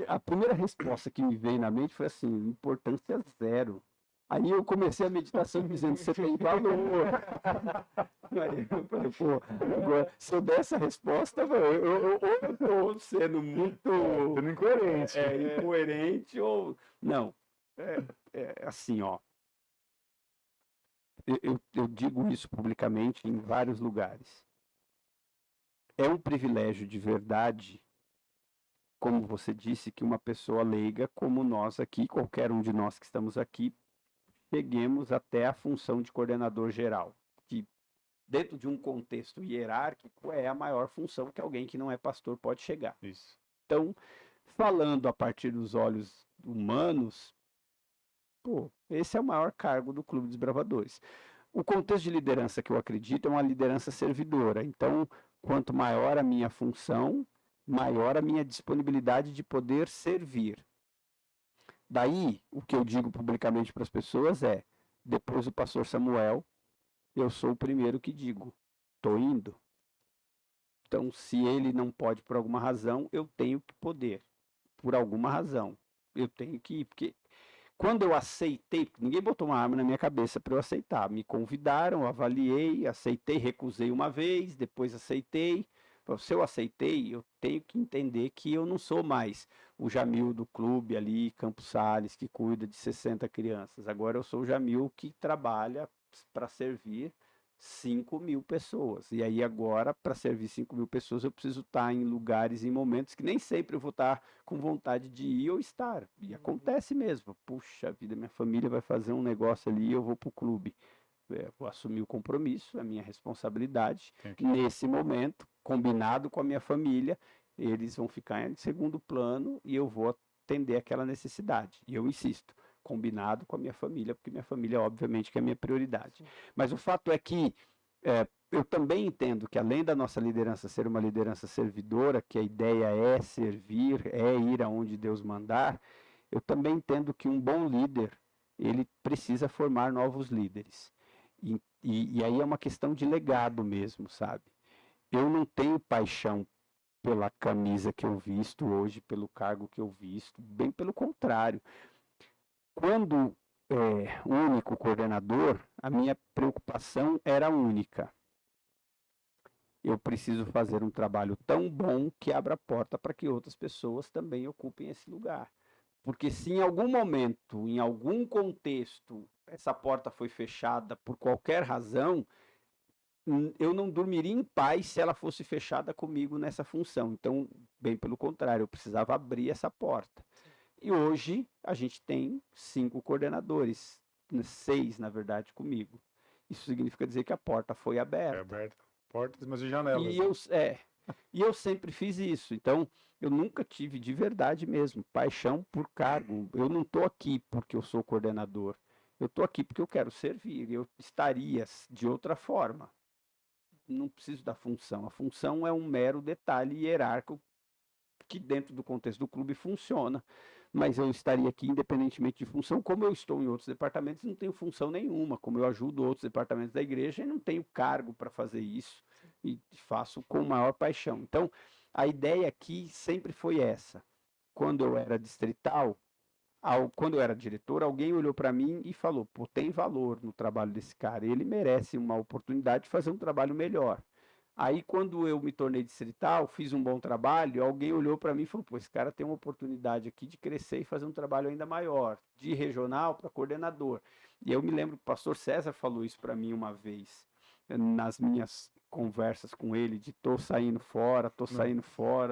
B: A primeira resposta que me veio na mente foi assim, importância zero. Aí eu comecei a meditação dizendo, você tem valor. Aí eu falei, agora, se eu der essa resposta, eu estou sendo muito
C: incoerente.
B: Incoerente ou... Não, assim, ó. Eu digo isso publicamente em vários lugares. É um privilégio de verdade, como você disse, que uma pessoa leiga como nós aqui, qualquer um de nós que estamos aqui, cheguemos até a função de coordenador geral, que dentro de um contexto hierárquico é a maior função que alguém que não é pastor pode chegar.
C: Isso.
B: Então, falando a partir dos olhos humanos, esse é o maior cargo do Clube dos Bravadores. O contexto de liderança que eu acredito é uma liderança servidora. Então, quanto maior a minha função, maior a minha disponibilidade de poder servir. Daí, o que eu digo publicamente para as pessoas é, depois do pastor Samuel, eu sou o primeiro que digo, estou indo. Então, se ele não pode por alguma razão, eu tenho que poder. Por alguma razão. Eu tenho que ir, porque quando eu aceitei, ninguém botou uma arma na minha cabeça para eu aceitar. Me convidaram, eu avaliei, aceitei, recusei uma vez, depois aceitei. Se eu aceitei, eu tenho que entender que eu não sou mais o Jamil do clube ali, Campos Sales, que cuida de 60 crianças. Agora eu sou o Jamil que trabalha para servir 5.000 pessoas. E aí agora, para servir 5.000 pessoas, eu preciso estar em lugares e momentos que nem sempre eu vou estar com vontade de ir ou estar. E acontece mesmo. Puxa vida, minha família vai fazer um negócio ali e eu vou para o clube. Vou assumir o compromisso, a minha responsabilidade. Nesse momento, combinado com a minha família, eles vão ficar em segundo plano e eu vou atender aquela necessidade. E eu insisto, combinado com a minha família, porque minha família, obviamente, que é a minha prioridade. Mas o fato é que eu também entendo que, além da nossa liderança ser uma liderança servidora, que a ideia é servir, é ir aonde Deus mandar, eu também entendo que um bom líder, ele precisa formar novos líderes. E aí é uma questão de legado mesmo, sabe? Eu não tenho paixão pela camisa que eu visto hoje, pelo cargo que eu visto, bem pelo contrário. Quando único coordenador, a minha preocupação era única. Eu preciso fazer um trabalho tão bom que abra a porta para que outras pessoas também ocupem esse lugar. Porque se em algum momento, em algum contexto, essa porta foi fechada por qualquer razão, eu não dormiria em paz se ela fosse fechada comigo nessa função. Então, bem pelo contrário, eu precisava abrir essa porta. E hoje a gente tem 5 coordenadores, 6 na verdade comigo. Isso significa dizer que a porta foi
C: É
B: aberta.
C: aberto. Portas, mas e janelas.
B: E eu sempre fiz isso. Então, eu nunca tive de verdade mesmo paixão por cargo. Eu não estou aqui porque eu sou coordenador. Eu estou aqui porque eu quero servir. Eu estaria de outra forma. Não preciso da função. A função é um mero detalhe hierárquico que dentro do contexto do clube funciona. Mas eu estaria aqui independentemente de função, como eu estou em outros departamentos, não tenho função nenhuma, como eu ajudo outros departamentos da igreja e não tenho cargo para fazer isso e faço com maior paixão. Então, a ideia aqui sempre foi essa. Quando eu era distrital, quando eu era diretor, alguém olhou para mim e falou: pô, tem valor no trabalho desse cara, ele merece uma oportunidade de fazer um trabalho melhor. Aí, quando eu me tornei distrital, fiz um bom trabalho, alguém olhou para mim e falou: pô, esse cara tem uma oportunidade aqui de crescer e fazer um trabalho ainda maior, de regional para coordenador. E eu me lembro que o pastor César falou isso para mim uma vez, nas minhas conversas com ele, de tô saindo fora,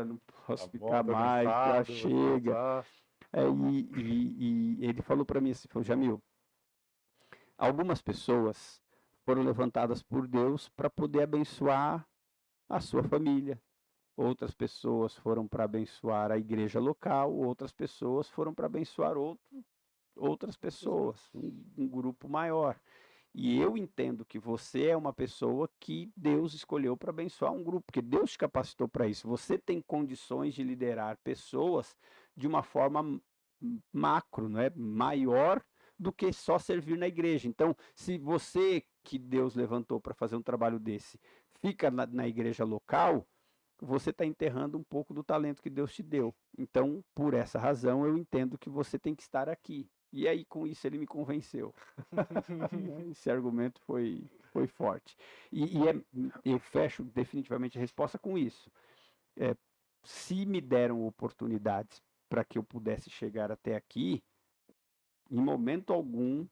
B: não posso ficar mais, já chega. E ele falou para mim assim, falou: Jamil, algumas pessoas foram levantadas por Deus para poder abençoar a sua família. Outras pessoas foram para abençoar a igreja local, outras pessoas foram para abençoar outras pessoas, um grupo maior. E eu entendo que você é uma pessoa que Deus escolheu para abençoar um grupo, porque Deus te capacitou para isso. Você tem condições de liderar pessoas de uma forma macro, não é? Maior do que só servir na igreja. Então, se você que Deus levantou para fazer um trabalho desse fica na igreja local, você está enterrando um pouco do talento que Deus te deu. Então, por essa razão, eu entendo que você tem que estar aqui. E aí, com isso, ele me convenceu. Esse argumento foi forte. Eu fecho definitivamente a resposta com isso. Se me deram oportunidades para que eu pudesse chegar até aqui, em momento algum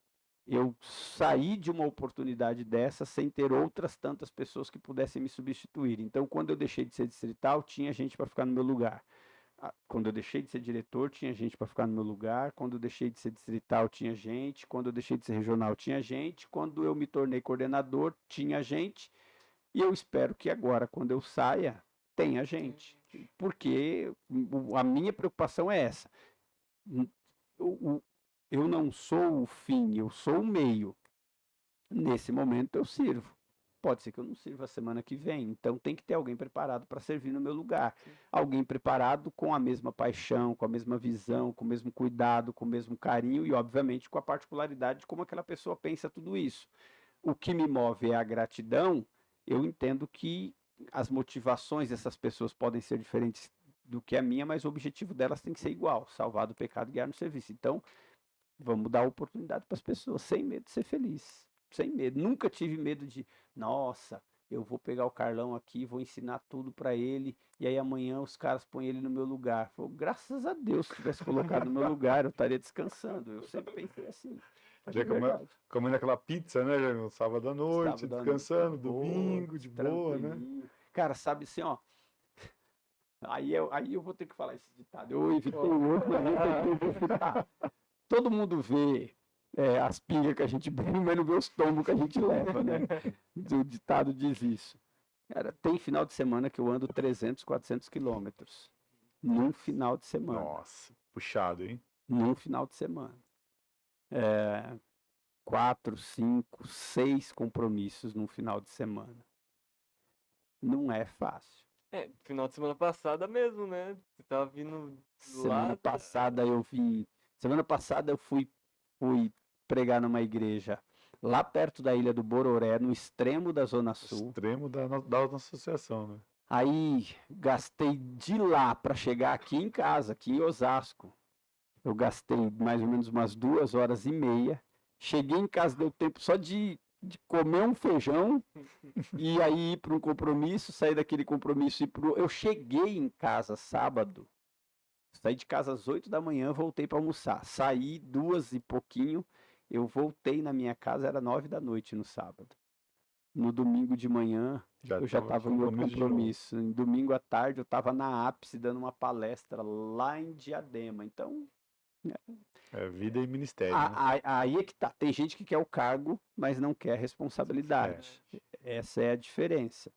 B: eu saí de uma oportunidade dessa sem ter outras tantas pessoas que pudessem me substituir. Então, quando eu deixei de ser distrital, tinha gente para ficar no meu lugar. Quando eu deixei de ser diretor, tinha gente para ficar no meu lugar. Quando eu deixei de ser distrital, tinha gente. Quando eu deixei de ser regional, tinha gente. Quando eu me tornei coordenador, tinha gente. E eu espero que agora, quando eu saia, tenha gente. Porque a minha preocupação é essa. Eu não sou o fim, eu sou o meio. Nesse momento eu sirvo. Pode ser que eu não sirva a semana que vem. Então tem que ter alguém preparado para servir no meu lugar. Alguém preparado com a mesma paixão, com a mesma visão, com o mesmo cuidado, com o mesmo carinho e, obviamente, com a particularidade de como aquela pessoa pensa tudo isso. O que me move é a gratidão. Eu entendo que as motivações dessas pessoas podem ser diferentes do que a minha, mas o objetivo delas tem que ser igual: salvar do pecado e guiar no serviço. Então, vamos dar oportunidade para as pessoas, sem medo de ser feliz. Sem medo. Nunca tive medo de, nossa, eu vou pegar o Carlão aqui, vou ensinar tudo para ele, e aí amanhã os caras põem ele no meu lugar. Falei, graças a Deus, se tivesse colocado no meu lugar, eu estaria descansando. Eu sempre pensei assim.
C: Comendo aquela pizza, né, Jamil? Sábado à noite, descansando, domingo, de boa, né?
B: Cara, sabe assim, ó. Aí eu vou ter que falar esse ditado. Eu evitei o outro, mas eu vou citar. Todo mundo vê as pingas que a gente bebe, mas não vê os tombos que a gente leva, né? O ditado diz isso. Cara, tem final de semana que eu ando 300, 400 quilômetros. Num final de semana.
C: Nossa, puxado, hein?
B: Num final de semana. 4, 5, 6 compromissos num final de semana. Não é fácil.
A: Final de semana passada mesmo, né? Você tava vindo
B: Semana passada eu fui pregar numa igreja lá perto da Ilha do Bororé, no extremo da Zona Sul.
C: Extremo da nossa associação, né?
B: Aí gastei de lá para chegar aqui em casa, aqui em Osasco. Eu gastei mais ou menos umas 2 horas e meia. Cheguei em casa, deu tempo só de comer um feijão e aí ir para um compromisso, sair daquele compromisso e eu cheguei em casa sábado. Saí de casa às 8 da manhã, voltei para almoçar. Saí 2 e pouquinho, eu voltei na minha casa, era 9 da noite no sábado. No domingo de manhã, eu já estava em outro compromisso. Em domingo à tarde, eu estava na ápice dando uma palestra lá em Diadema. Então,
C: É vida e ministério, né?
B: aí é que tá. Tem gente que quer o cargo, mas não quer a responsabilidade. Essa é a diferença.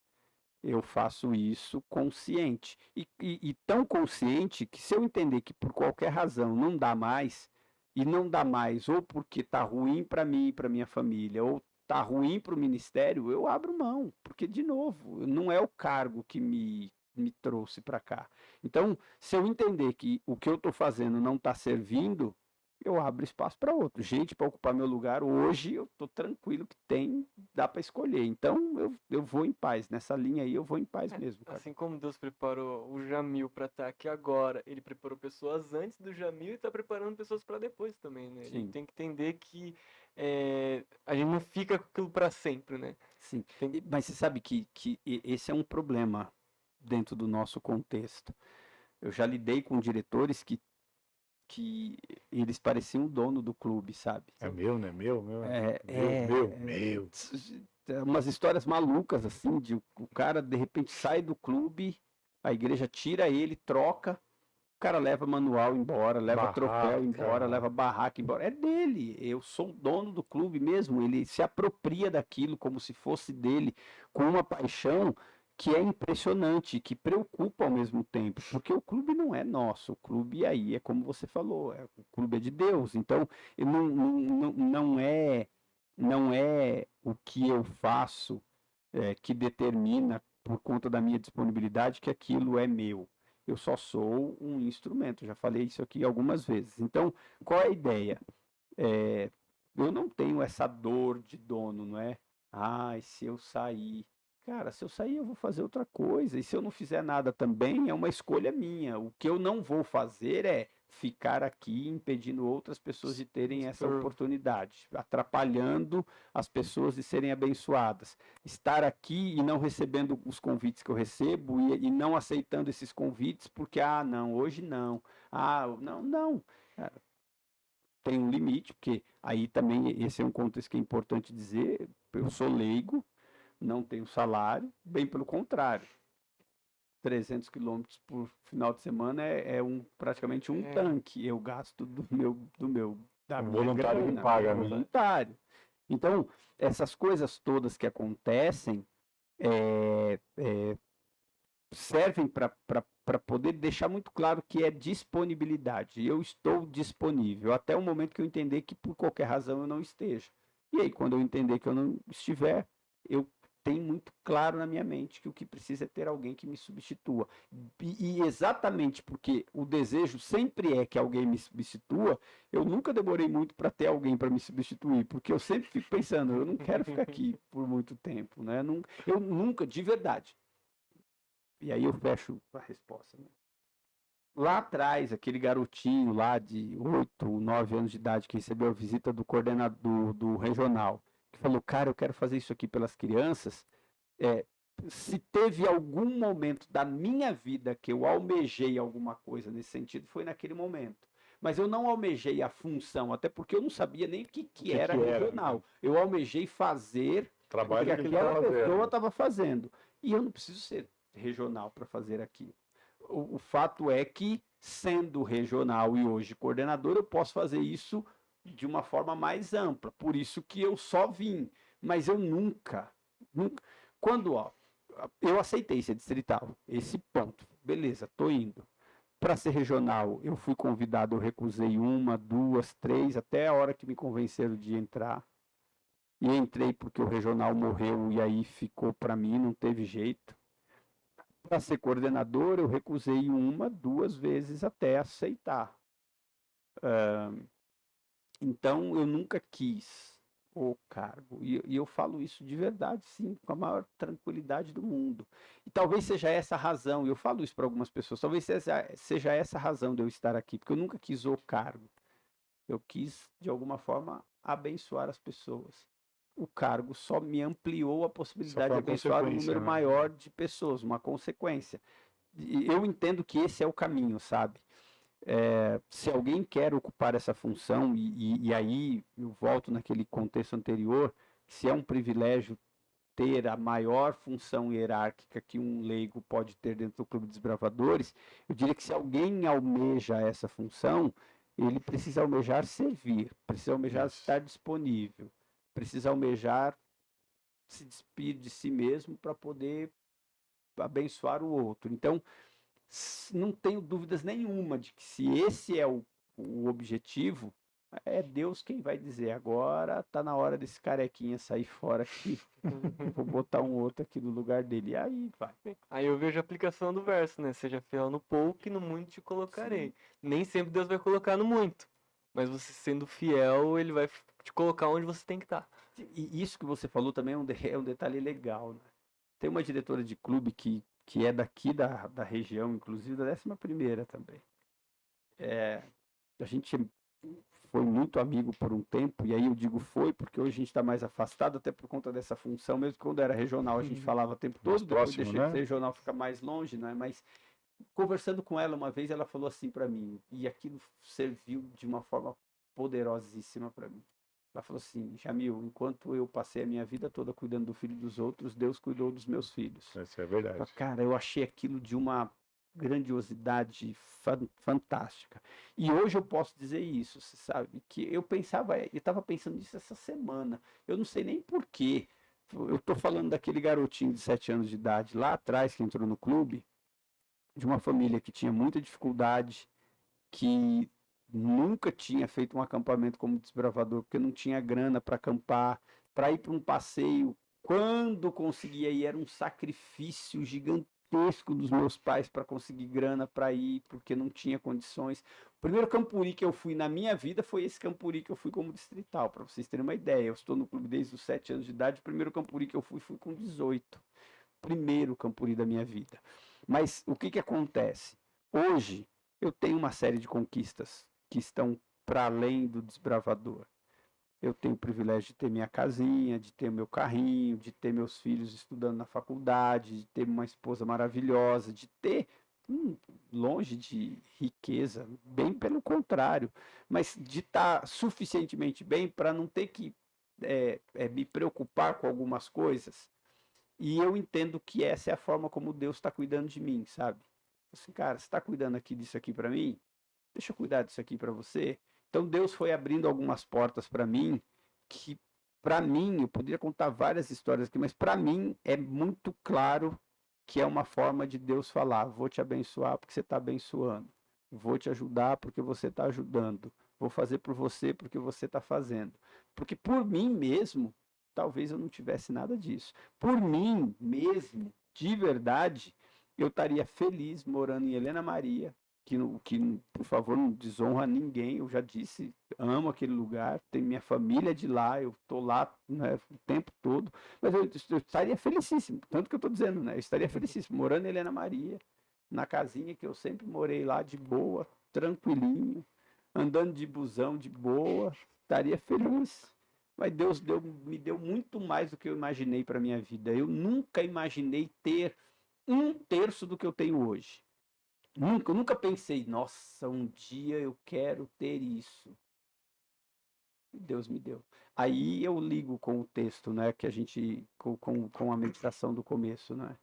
B: Eu faço isso consciente. E tão consciente que se eu entender que por qualquer razão não dá mais, e não dá mais ou porque tá ruim para mim e para minha família, ou tá ruim para o ministério, eu abro mão. Porque, de novo, não é o cargo que me trouxe para cá. Então, se eu entender que o que eu estou fazendo não está servindo, eu abro espaço para outro. Gente para ocupar meu lugar, hoje eu estou tranquilo que tem, dá para escolher. Então eu vou em paz. Nessa linha aí eu vou em paz mesmo, cara.
A: Assim como Deus preparou o Jamil para estar aqui agora, ele preparou pessoas antes do Jamil e está preparando pessoas para depois também, né?
B: Sim.
A: A gente tem que entender que a gente não fica com aquilo para sempre, né?
B: Sim, mas você sabe que esse é um problema dentro do nosso contexto. Eu já lidei com diretores que eles pareciam o dono do clube, sabe?
C: É meu, né? Meu. Meu.
B: Umas histórias malucas, assim, de o cara de repente sai do clube, a igreja tira ele, troca, o cara leva manual embora, leva troféu embora, leva barraca embora. É dele, eu sou o dono do clube mesmo, ele se apropria daquilo como se fosse dele, com uma paixão que é impressionante, que preocupa ao mesmo tempo, porque o clube não é nosso, o clube aí é como você falou, o clube é de Deus, então não é o que eu faço que determina, por conta da minha disponibilidade, que aquilo é meu. Eu só sou um instrumento, já falei isso aqui algumas vezes. Então, qual é a ideia? Eu não tenho essa dor de dono, não é? Ai, se eu sair. Cara, se eu sair, eu vou fazer outra coisa. E se eu não fizer nada também, é uma escolha minha. O que eu não vou fazer é ficar aqui impedindo outras pessoas de terem essa oportunidade, atrapalhando as pessoas de serem abençoadas. Estar aqui e não recebendo os convites que eu recebo e não aceitando esses convites porque, não, hoje não. Não. Cara, tem um limite, porque aí também esse é um contexto que é importante dizer, eu sou leigo, não tenho salário, bem pelo contrário. 300 quilômetros por final de semana praticamente um tanque. Eu gasto da minha
C: voluntário
B: grana,
C: que paga, né?
B: voluntário. Então, essas coisas todas que acontecem servem para poder deixar muito claro que é disponibilidade. Eu estou disponível até o momento que eu entender que por qualquer razão eu não esteja. E aí, quando eu entender que eu não estiver, eu tenho muito claro na minha mente que o que precisa é ter alguém que me substitua. E exatamente porque o desejo sempre é que alguém me substitua, eu nunca demorei muito para ter alguém para me substituir, porque eu sempre fico pensando, eu não quero ficar aqui por muito tempo, né? Eu nunca, de verdade. E aí eu fecho a resposta. Né? Lá atrás, aquele garotinho lá de 8, 9 anos de idade que recebeu a visita do coordenador do regional, que falou, cara, eu quero fazer isso aqui pelas crianças, se teve algum momento da minha vida que eu almejei alguma coisa nesse sentido, foi naquele momento. Mas eu não almejei a função, até porque eu não sabia nem o que era regional. Eu almejei fazer
C: trabalho
B: o que aquela pessoa estava fazendo. E eu não preciso ser regional para fazer aquilo. O fato é que, sendo regional e hoje coordenador, eu posso fazer isso de uma forma mais ampla. Por isso que eu só vim. Mas eu nunca. Quando eu aceitei ser distrital, esse ponto, beleza, tô indo. Para ser regional, eu fui convidado, eu recusei 1, 2, 3, até a hora que me convenceram de entrar. E entrei porque o regional morreu e aí ficou para mim, não teve jeito. Para ser coordenador, eu recusei 1, 2 vezes até aceitar. Então, eu nunca quis o cargo. E eu falo isso de verdade, sim, com a maior tranquilidade do mundo. E talvez seja essa a razão, e eu falo isso para algumas pessoas, talvez seja essa a razão de eu estar aqui, porque eu nunca quis o cargo. Eu quis, de alguma forma, abençoar as pessoas. O cargo só me ampliou a
C: Só
B: possibilidade
C: foi
B: de
C: uma
B: abençoar um
C: consequência,
B: número
C: né?
B: maior de pessoas, uma consequência. E eu entendo que esse é o caminho, sabe? Se alguém quer ocupar essa função, e aí eu volto naquele contexto anterior, se é um privilégio ter a maior função hierárquica que um leigo pode ter dentro do Clube dos Bravadores, eu diria que se alguém almeja essa função, ele precisa almejar servir, precisa almejar
C: Isso.
B: estar disponível, precisa almejar se despir de si mesmo para poder abençoar o outro. Então, não tenho dúvidas nenhuma de que se esse é o objetivo, é Deus quem vai dizer, agora tá na hora desse carequinha sair fora aqui, vou botar um outro aqui no lugar dele. E aí vai.
A: Aí eu vejo a aplicação do verso, né? Seja fiel no pouco e no muito te colocarei. Nem sempre Deus vai colocar no muito. Mas você sendo fiel, ele vai te colocar onde você tem que estar.
B: E isso que você falou também é um detalhe legal, né? Tem uma diretora de clube que é daqui da região, inclusive da 11ª também. A gente foi muito amigo por um tempo, e aí eu digo foi, porque hoje a gente está mais afastado, até por conta dessa função, mesmo que quando era regional a gente falava o tempo
C: Mais
B: todo, depois
C: próximo,
B: deixei de
C: né?
B: ser regional, fica mais longe, né? Mas conversando com ela uma vez, ela falou assim para mim, e aquilo serviu de uma forma poderosíssima para mim. Ela falou assim, Jamil, enquanto eu passei a minha vida toda cuidando do filho dos outros, Deus cuidou dos meus filhos.
C: Isso é verdade.
B: Cara, eu achei aquilo de uma grandiosidade fantástica. E hoje eu posso dizer isso, você sabe, que eu estava pensando nisso essa semana. Eu não sei nem por quê. Eu estou falando daquele garotinho de 7 anos de idade lá atrás que entrou no clube, de uma família que tinha muita dificuldade, que nunca tinha feito um acampamento como desbravador, porque não tinha grana para acampar, para ir para um passeio. Quando conseguia ir, era um sacrifício gigantesco dos meus pais para conseguir grana para ir, porque não tinha condições. O primeiro Campuri que eu fui na minha vida foi esse Campuri que eu fui como distrital, para vocês terem uma ideia. Eu estou no clube desde os 7 anos de idade, o primeiro Campuri que eu fui com 18. Primeiro Campuri da minha vida. Mas o que acontece? Hoje, eu tenho uma série de conquistas que estão para além do desbravador. Eu tenho o privilégio de ter minha casinha, de ter meu carrinho, de ter meus filhos estudando na faculdade, de ter uma esposa maravilhosa, de ter, longe de riqueza, bem pelo contrário, mas de estar suficientemente bem para não ter que me preocupar com algumas coisas. E eu entendo que essa é a forma como Deus está cuidando de mim, sabe? Assim, cara, você está cuidando aqui disso aqui para mim? Deixa eu cuidar disso aqui para você. Então Deus foi abrindo algumas portas para mim que, para mim, eu poderia contar várias histórias aqui, mas para mim é muito claro que é uma forma de Deus falar: vou te abençoar porque você está abençoando, vou te ajudar porque você está ajudando, vou fazer por você porque você está fazendo. Porque por mim mesmo, talvez eu não tivesse nada disso. Por mim mesmo, de verdade, eu estaria feliz morando em Helena Maria, que, por favor, não desonra ninguém. Eu já disse, amo aquele lugar, tem minha família de lá, eu estou lá, né, o tempo todo, mas eu estaria felicíssimo, tanto que eu estou dizendo, né, eu estaria felicíssimo morando em Helena Maria, na casinha que eu sempre morei lá, de boa, tranquilinho, andando de busão de boa, estaria feliz. Mas Deus me deu muito mais do que eu imaginei para minha vida. Eu nunca imaginei ter 1/3 do que eu tenho hoje. Eu nunca pensei, nossa, um dia eu quero ter isso. Deus me deu. Aí eu ligo com o texto, né, que a gente, com a meditação do começo, né?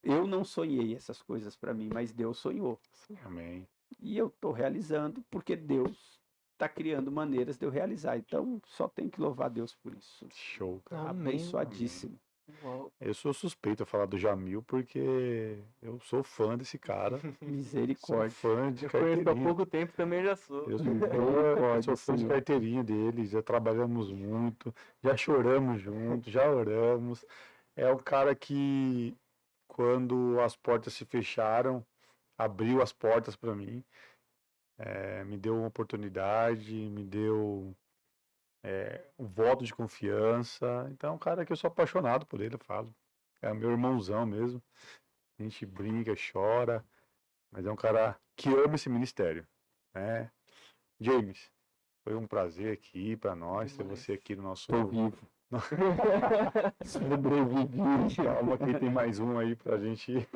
B: Eu não sonhei essas coisas para mim, mas Deus sonhou.
C: Amém.
B: E eu estou realizando porque Deus está criando maneiras de eu realizar. Então, só tenho que louvar Deus por isso.
C: Show, cara.
A: Amém.
B: Abençoadíssimo.
A: Uau.
C: Eu sou suspeito a falar do Jamil porque eu sou fã desse cara. Sou
B: Misericórdia.
C: fã de
A: Eu conheço há
C: carteirinha.
A: pouco tempo, também já sou.
C: Eu sou
B: Misericórdia,
C: fã de
B: Senhor.
C: carteirinha dele, já trabalhamos muito, já choramos juntos, já oramos. É um cara que, quando as portas se fecharam, abriu as portas para mim, me deu uma oportunidade, me deu um voto de confiança. Então, é um cara que eu sou apaixonado por ele, eu falo. É meu irmãozão mesmo. A gente brinca, chora, mas é um cara que ama esse ministério, né? James, foi um prazer aqui para nós ter você aqui no nosso...
B: Tô vivo. Sobrevivi.
C: Calma que tem mais um aí pra gente...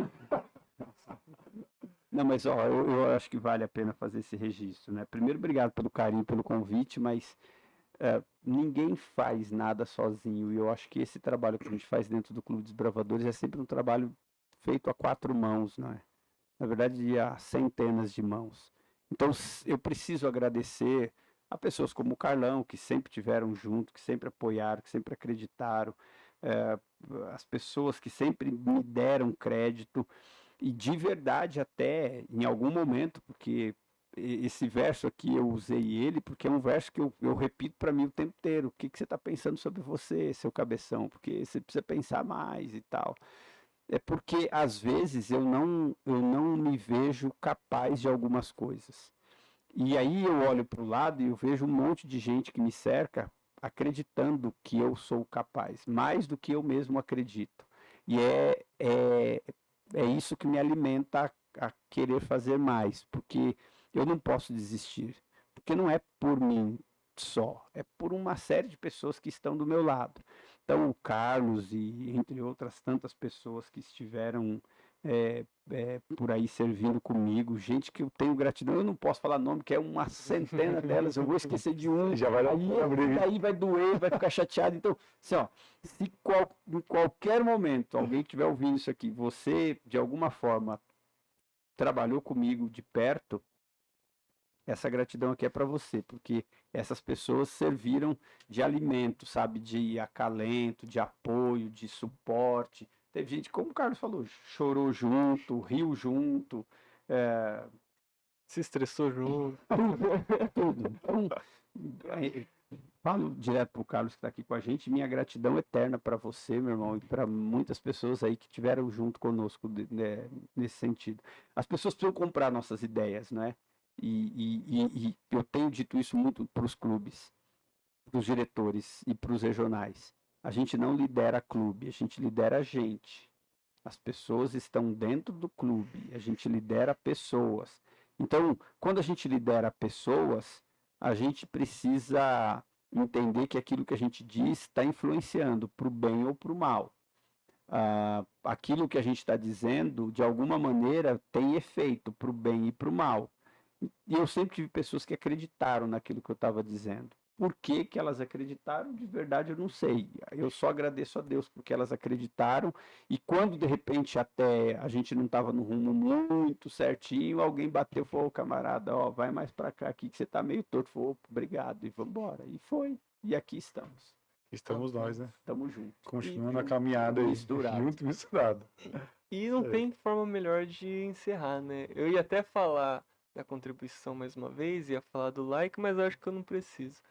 B: Não, mas ó, eu acho que vale a pena fazer esse registro, né? Primeiro, obrigado pelo carinho, pelo convite, mas ninguém faz nada sozinho. E eu acho que esse trabalho que a gente faz dentro do Clube dos Bravadores é sempre um trabalho feito a 4 mãos, né? Na verdade, a centenas de mãos. Então, eu preciso agradecer a pessoas como o Carlão, que sempre tiveram junto, que sempre apoiaram, que sempre acreditaram, as pessoas que sempre me deram crédito, e de verdade até, em algum momento, porque esse verso aqui eu usei ele, porque é um verso que eu repito para mim o tempo inteiro. O que você está pensando sobre você, seu cabeção? Porque você precisa pensar mais e tal. É porque às vezes eu não me vejo capaz de algumas coisas. E aí eu olho para o lado e eu vejo um monte de gente que me cerca acreditando que eu sou capaz, mais do que eu mesmo acredito. E é isso que me alimenta a querer fazer mais, porque eu não posso desistir. Porque não é por mim só, é por uma série de pessoas que estão do meu lado. Então, o Carlos e entre outras tantas pessoas que estiveram por aí servindo comigo, gente que eu tenho gratidão, eu não posso falar nome, que é uma centena delas, eu vou esquecer de um,
C: Já vai dar uma briga.
B: aí vai doer, vai ficar chateado. Então, assim, ó, se em qualquer momento alguém estiver ouvindo isso aqui, você de alguma forma trabalhou comigo de perto, essa gratidão aqui é para você, porque essas pessoas serviram de alimento, sabe, de acalento, de apoio, de suporte. Teve gente, como o Carlos falou, chorou junto, riu junto,
A: Se estressou junto.
B: tudo. Então, falo direto para o Carlos que está aqui com a gente, minha gratidão eterna para você, meu irmão, e para muitas pessoas aí que tiveram junto conosco nesse sentido. As pessoas precisam comprar nossas ideias, né? E eu tenho dito isso muito para os clubes, para os diretores e para os regionais. A gente não lidera clube, a gente lidera gente. As pessoas estão dentro do clube, a gente lidera pessoas. Então, quando a gente lidera pessoas, a gente precisa entender que aquilo que a gente diz está influenciando para o bem ou para o mal. Aquilo que a gente está dizendo, de alguma maneira, tem efeito para o bem e para o mal. E eu sempre tive pessoas que acreditaram naquilo que eu estava dizendo. Por que que elas acreditaram? De verdade eu não sei. Eu só agradeço a Deus porque elas acreditaram. E quando de repente até a gente não estava no rumo muito certinho, alguém bateu e falou: camarada, ó, vai mais para cá aqui que você está meio torto. Falou: obrigado, e vamos embora. E foi. E aqui estamos.
C: Estamos nós, né?
B: Estamos juntos.
C: Continuando a caminhada aí,
B: misturado.
C: junto e misturado.
A: E não tem forma melhor de encerrar, né? Eu ia até falar da contribuição mais uma vez, ia falar do like, mas eu acho que eu não preciso.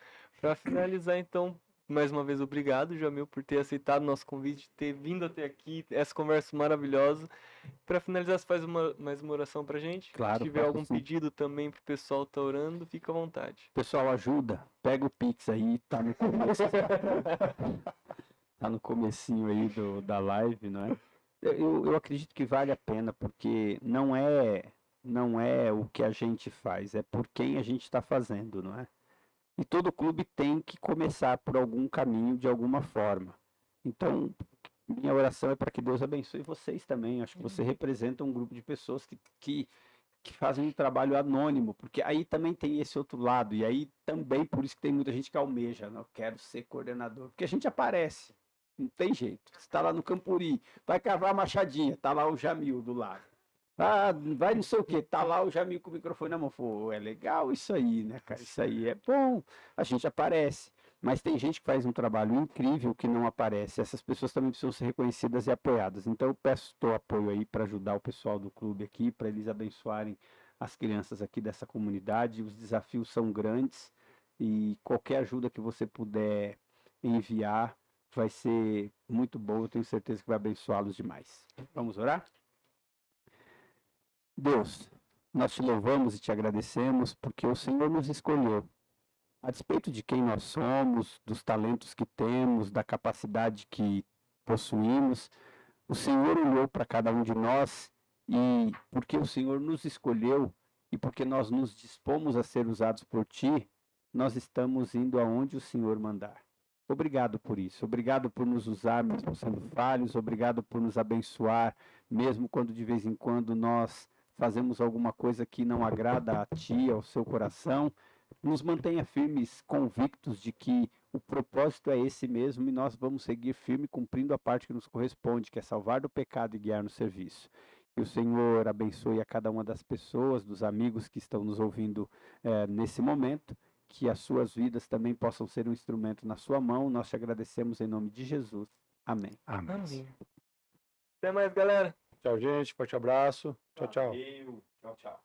A: Para finalizar, então, mais uma vez, obrigado, Jamil, por ter aceitado o nosso convite, ter vindo até aqui, essa conversa maravilhosa. Para finalizar, você faz mais uma oração pra gente?
B: Claro,
A: Se tiver
B: faço
A: algum
B: sim.
A: pedido também pro pessoal que tá orando, fica à vontade.
B: Pessoal, ajuda. Pega o Pix aí, tá no começo. Tá no comecinho aí da live, não é? Eu acredito que vale a pena, porque não é o que a gente faz, é por quem a gente está fazendo, não é? E todo clube tem que começar por algum caminho, de alguma forma. Então, minha oração é para que Deus abençoe vocês também. Acho que você representa um grupo de pessoas que fazem um trabalho anônimo, porque aí também tem esse outro lado, e aí também por isso que tem muita gente que almeja, não, eu quero ser coordenador, porque a gente aparece, não tem jeito. Você está lá no Campuri, vai cavar a machadinha, tá lá o Jamil do lado. Ah, vai não sei o que, tá lá o Jamil com o microfone na mão. Pô, é legal isso aí, né, cara? Isso aí é bom, a gente aparece. Mas tem gente que faz um trabalho incrível que não aparece. Essas pessoas também precisam ser reconhecidas e apoiadas. Então eu peço teu apoio aí para ajudar o pessoal do clube aqui, para eles abençoarem as crianças aqui dessa comunidade. Os desafios são grandes e qualquer ajuda que você puder enviar vai ser muito bom. Eu tenho certeza que vai abençoá-los demais. Vamos orar? Deus, nós te louvamos e te agradecemos porque o Senhor nos escolheu. a despeito de quem nós somos, dos talentos que temos, da capacidade que possuímos, o Senhor olhou para cada um de nós e porque o Senhor nos escolheu e porque nós nos dispomos a ser usados por Ti, nós estamos indo aonde o Senhor mandar. Obrigado por isso, obrigado por nos usar mesmo sendo falhos, obrigado por nos abençoar, mesmo quando de vez em quando nós fazemos alguma coisa que não agrada a Ti, ao seu coração. Nos mantenha firmes, convictos de que o propósito é esse mesmo e nós vamos seguir firme cumprindo a parte que nos corresponde, que é salvar do pecado e guiar no serviço. Que o Senhor abençoe a cada uma das pessoas, dos amigos que estão nos ouvindo nesse momento, que as suas vidas também possam ser um instrumento na sua mão. Nós te agradecemos em nome de Jesus. Amém.
C: Amém.
A: Amém. Até mais, galera.
C: Tchau, gente. Forte abraço. Tchau, tchau.
B: Valeu. Tchau, tchau.